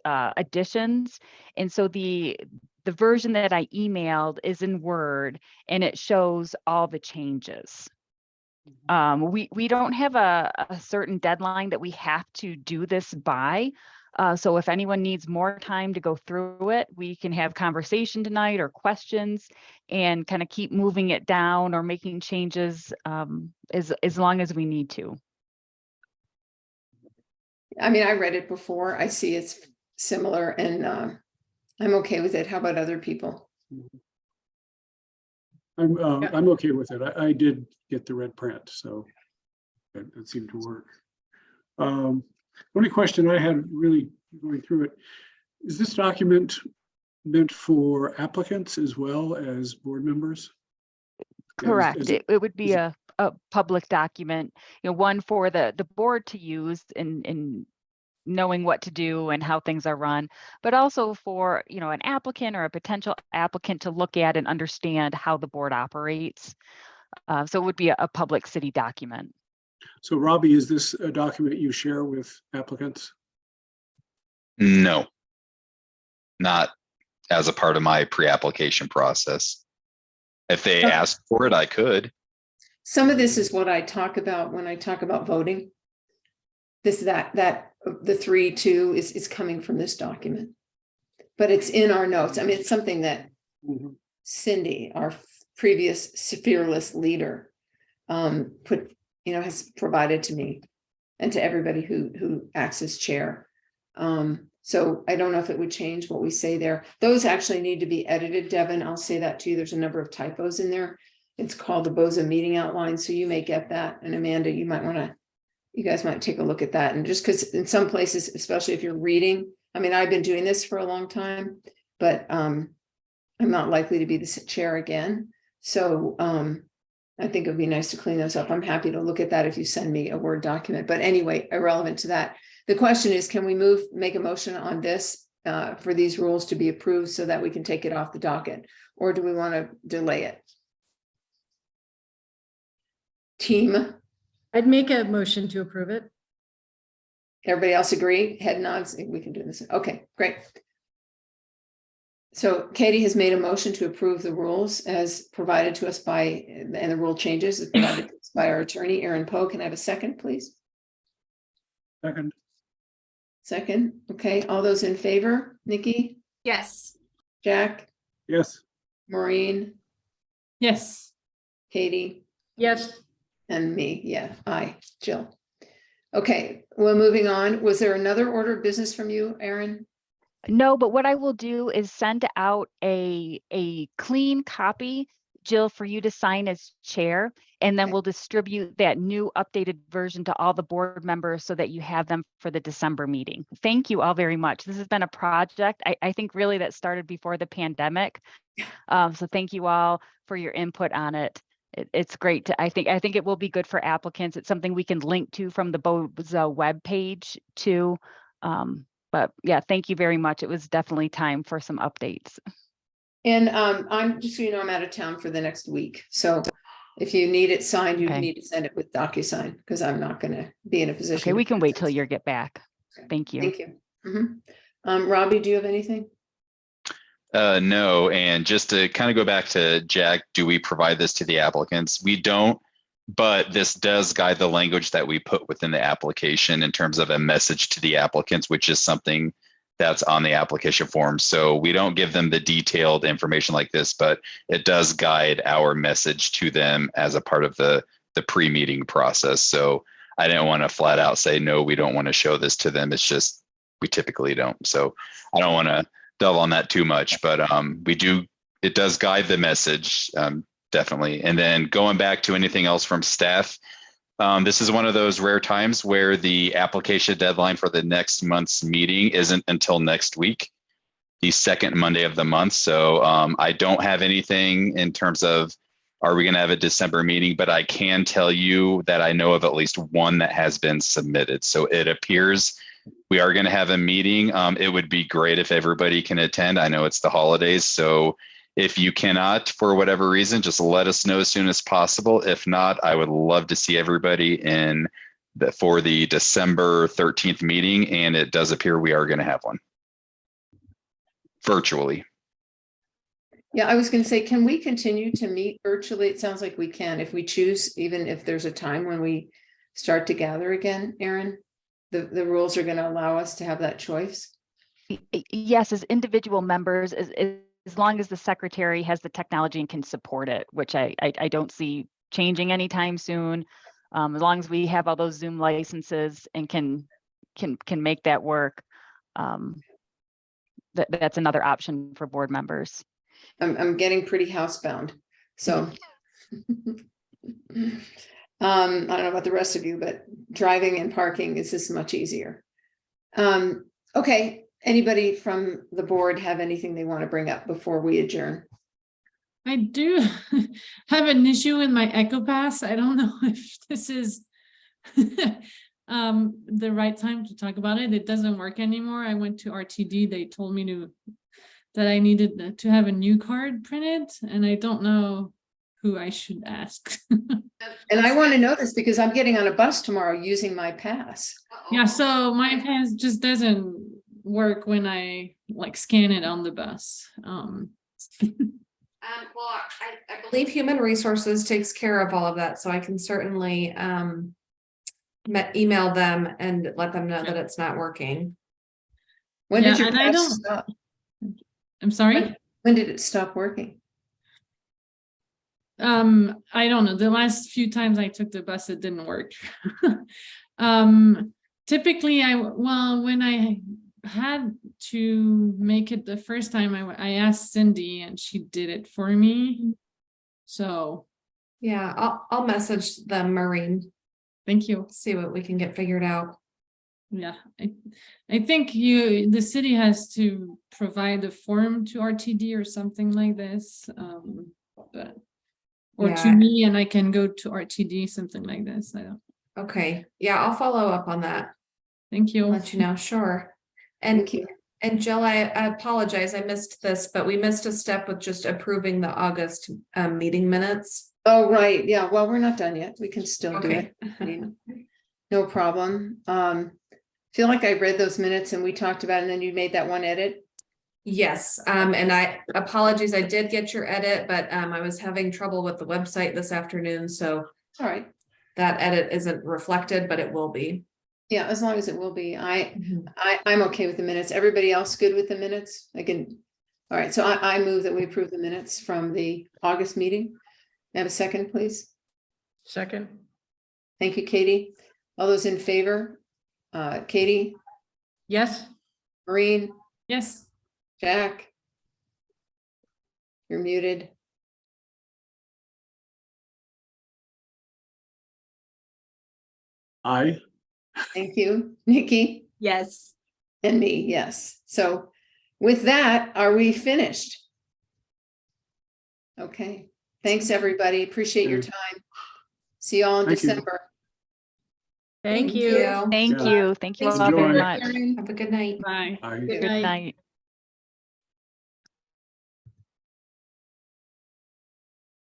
S10: additions. And so the version that I emailed is in Word and it shows all the changes. We don't have a certain deadline that we have to do this by. So if anyone needs more time to go through it, we can have conversation tonight or questions and kind of keep moving it down or making changes as long as we need to.
S1: I mean, I read it before. I see it's similar and I'm okay with it. How about other people?
S7: I'm okay with it. I did get the red print, so that seemed to work. Only question I had really going through it, is this document meant for applicants as well as board members?
S10: Correct. It would be a public document, you know, one for the board to use in knowing what to do and how things are run, but also for, you know, an applicant or a potential applicant to look at and understand how the board operates. So it would be a public city document.
S7: So Robbie, is this a document you share with applicants?
S4: No, not as a part of my pre-application process. If they ask for it, I could.
S1: Some of this is what I talk about when I talk about voting. That the 3-2 is coming from this document, but it's in our notes. I mean, it's something that Cindy, our previous fearless leader, has provided to me and to everybody who acts as chair. So I don't know if it would change what we say there. Those actually need to be edited, Devin. I'll say that to you. There's a number of typos in there. It's called the BOZA meeting outline. So you may get that. And Amanda, you guys might take a look at that. And just because in some places, especially if you're reading, I mean, I've been doing this for a long time, but I'm not likely to be the chair again. So I think it'd be nice to clean those up. I'm happy to look at that if you send me a Word document. But anyway, irrelevant to that. The question is, can we make a motion on this for these rules to be approved so that we can take it off the docket? Or do we want to delay it? Team?
S12: I'd make a motion to approve it.
S1: Everybody else agree? Head nods. We can do this. Okay, great. So Katie has made a motion to approve the rules as provided to us and the rule changes as provided to us by our attorney, Aaron Poe. Can I have a second, please?
S7: Second.
S1: Second. Okay, all those in favor? Nikki?
S2: Yes.
S1: Jack?
S7: Yes.
S1: Maureen?
S13: Yes.
S1: Katie?
S12: Yes.
S1: And me, yeah, aye, Jill. Okay, well, moving on. Was there another order of business from you, Aaron?
S10: No, but what I will do is send out a clean copy, Jill, for you to sign as chair, and then
S1: Okay.
S10: we'll distribute that new updated version to all the board members so that you have them for the December meeting. Thank you all very much. This has been a project, I think really that started before the pandemic. So thank you all for your input on it. It's great to, I think it will be good for applicants. It's something we can link to from the BOZA webpage too. But yeah, thank you very much. It was definitely time for some updates.
S1: And I'm just so you know, I'm out of town for the next week. So if you need it signed, you
S10: Okay.
S1: need to send it with DocuSign because I'm not going to be in a position.
S10: Okay,
S1: to
S10: we can wait till
S1: process.
S10: you get back. Thank you.
S1: Thank you. Mhm. Robbie, do you have anything?
S4: No, and just to kind of go back to Jack, do we provide this to the applicants? We don't, but this does guide the language that we put within the application in terms of a message to the applicants, which is something that's on the application form. So we don't give them the detailed information like this, but it does guide our message to them as a part of the pre-meeting process. So I didn't want to flat out say, no, we don't want to show this to them. It's just, we typically don't. So I don't want to delve on that too much, but we do, it does guide the message, definitely. And then going back to anything else from staff, this is one of those rare times where the application deadline for the next month's meeting isn't until next week, the second Monday of the month. So I don't have anything in terms of, are we going to have a December meeting? But I can tell you that I know of at least one that has been submitted. So it appears we are going to have a meeting. It would be great if everybody can attend. I know it's the holidays, so if you cannot, for whatever reason, just let us know as soon as possible. If not, I would love to see everybody for the December 13th meeting, and it does appear we are going to have one virtually.
S1: Yeah, I was going to say, can we continue to meet virtually? It sounds like we can if we choose, even if there's a time when we start to gather again, Aaron. The rules are going to allow us to have that choice.
S10: Yes, as individual members, as long as the secretary has the technology and can support it, which I don't see changing anytime soon. As long as we have all those Zoom licenses and can make that work, that's another option for board members.
S1: I'm getting pretty housebound, so. I don't know about the rest of you, but driving and parking is just much easier. Okay, anybody from the board have anything they want to bring up before we adjourn?
S13: I do have an issue with my EchoPass. I don't know if this is the right time to talk about it. It doesn't work anymore. I went to RTD. They told me that I needed to have a new card printed, and I don't know who I should ask.
S1: And I want to know this because I'm getting on a bus tomorrow using my pass.
S13: Yeah, so my pass just doesn't work when I scan it on the bus.
S2: Well, I believe Human Resources takes care of all of that, so I can certainly email them and let them know that it's not working.
S1: When did
S13: Yeah,
S1: your
S13: and I
S1: pass
S13: don't-
S1: stop?
S13: I'm sorry?
S1: When did it stop working?
S13: I don't know. The last few times I took the bus, it didn't work. Typically when I had to make it the first time, I asked Cindy and she did it for me. So
S2: Yeah, I'll message them, Maureen,
S13: thank you.
S2: see what we can get figured out.
S13: Yeah, I think the city has to provide a form to RTD or something like this. Or to
S2: Yeah.
S13: me, and I can go to RTD, something like this. I don't.
S2: Okay, yeah, I'll follow up on that.
S13: Thank you.
S2: Let you know, sure. And
S1: Thank you.
S2: And Jill, I apologize, I missed this, but we missed a step with just approving the August meeting minutes.
S1: Oh, right. Yeah. Well, we're not done yet. We can still do
S2: Okay.
S1: it. No problem. Feel like I read those minutes and we talked about it and then you made that one edit.
S2: Yes, and apologies, I did get your edit, but I was having trouble with the website this afternoon, so
S1: All right.
S2: that edit isn't reflected, but it will be.
S1: Yeah, as long as it will be. I'm okay with the minutes. Everybody else good with the minutes? I can. All right. So I move that we approve the minutes from the August meeting. Have a second, please.
S12: Second.
S1: Thank you, Katie. All those in favor? Katie,
S12: Yes,
S1: Maureen,
S13: Yes.
S1: Jack? You're muted.
S7: Aye.
S1: Thank you, Nikki,
S9: Yes.
S1: and me, yes. So with that, are we finished? Okay, thanks, everybody. Appreciate your
S7: Okay.
S1: time. See you all in
S7: Thank you.
S1: December.
S12: thank
S2: Thank
S12: you.
S10: Thank
S7: Yeah.
S10: you. Thank you
S9: Thanks
S10: all
S7: for
S10: very
S7: joining.
S10: much.
S9: Karen.
S2: Have a good night.
S13: Bye.
S7: Aye.
S1: Good
S10: Good night.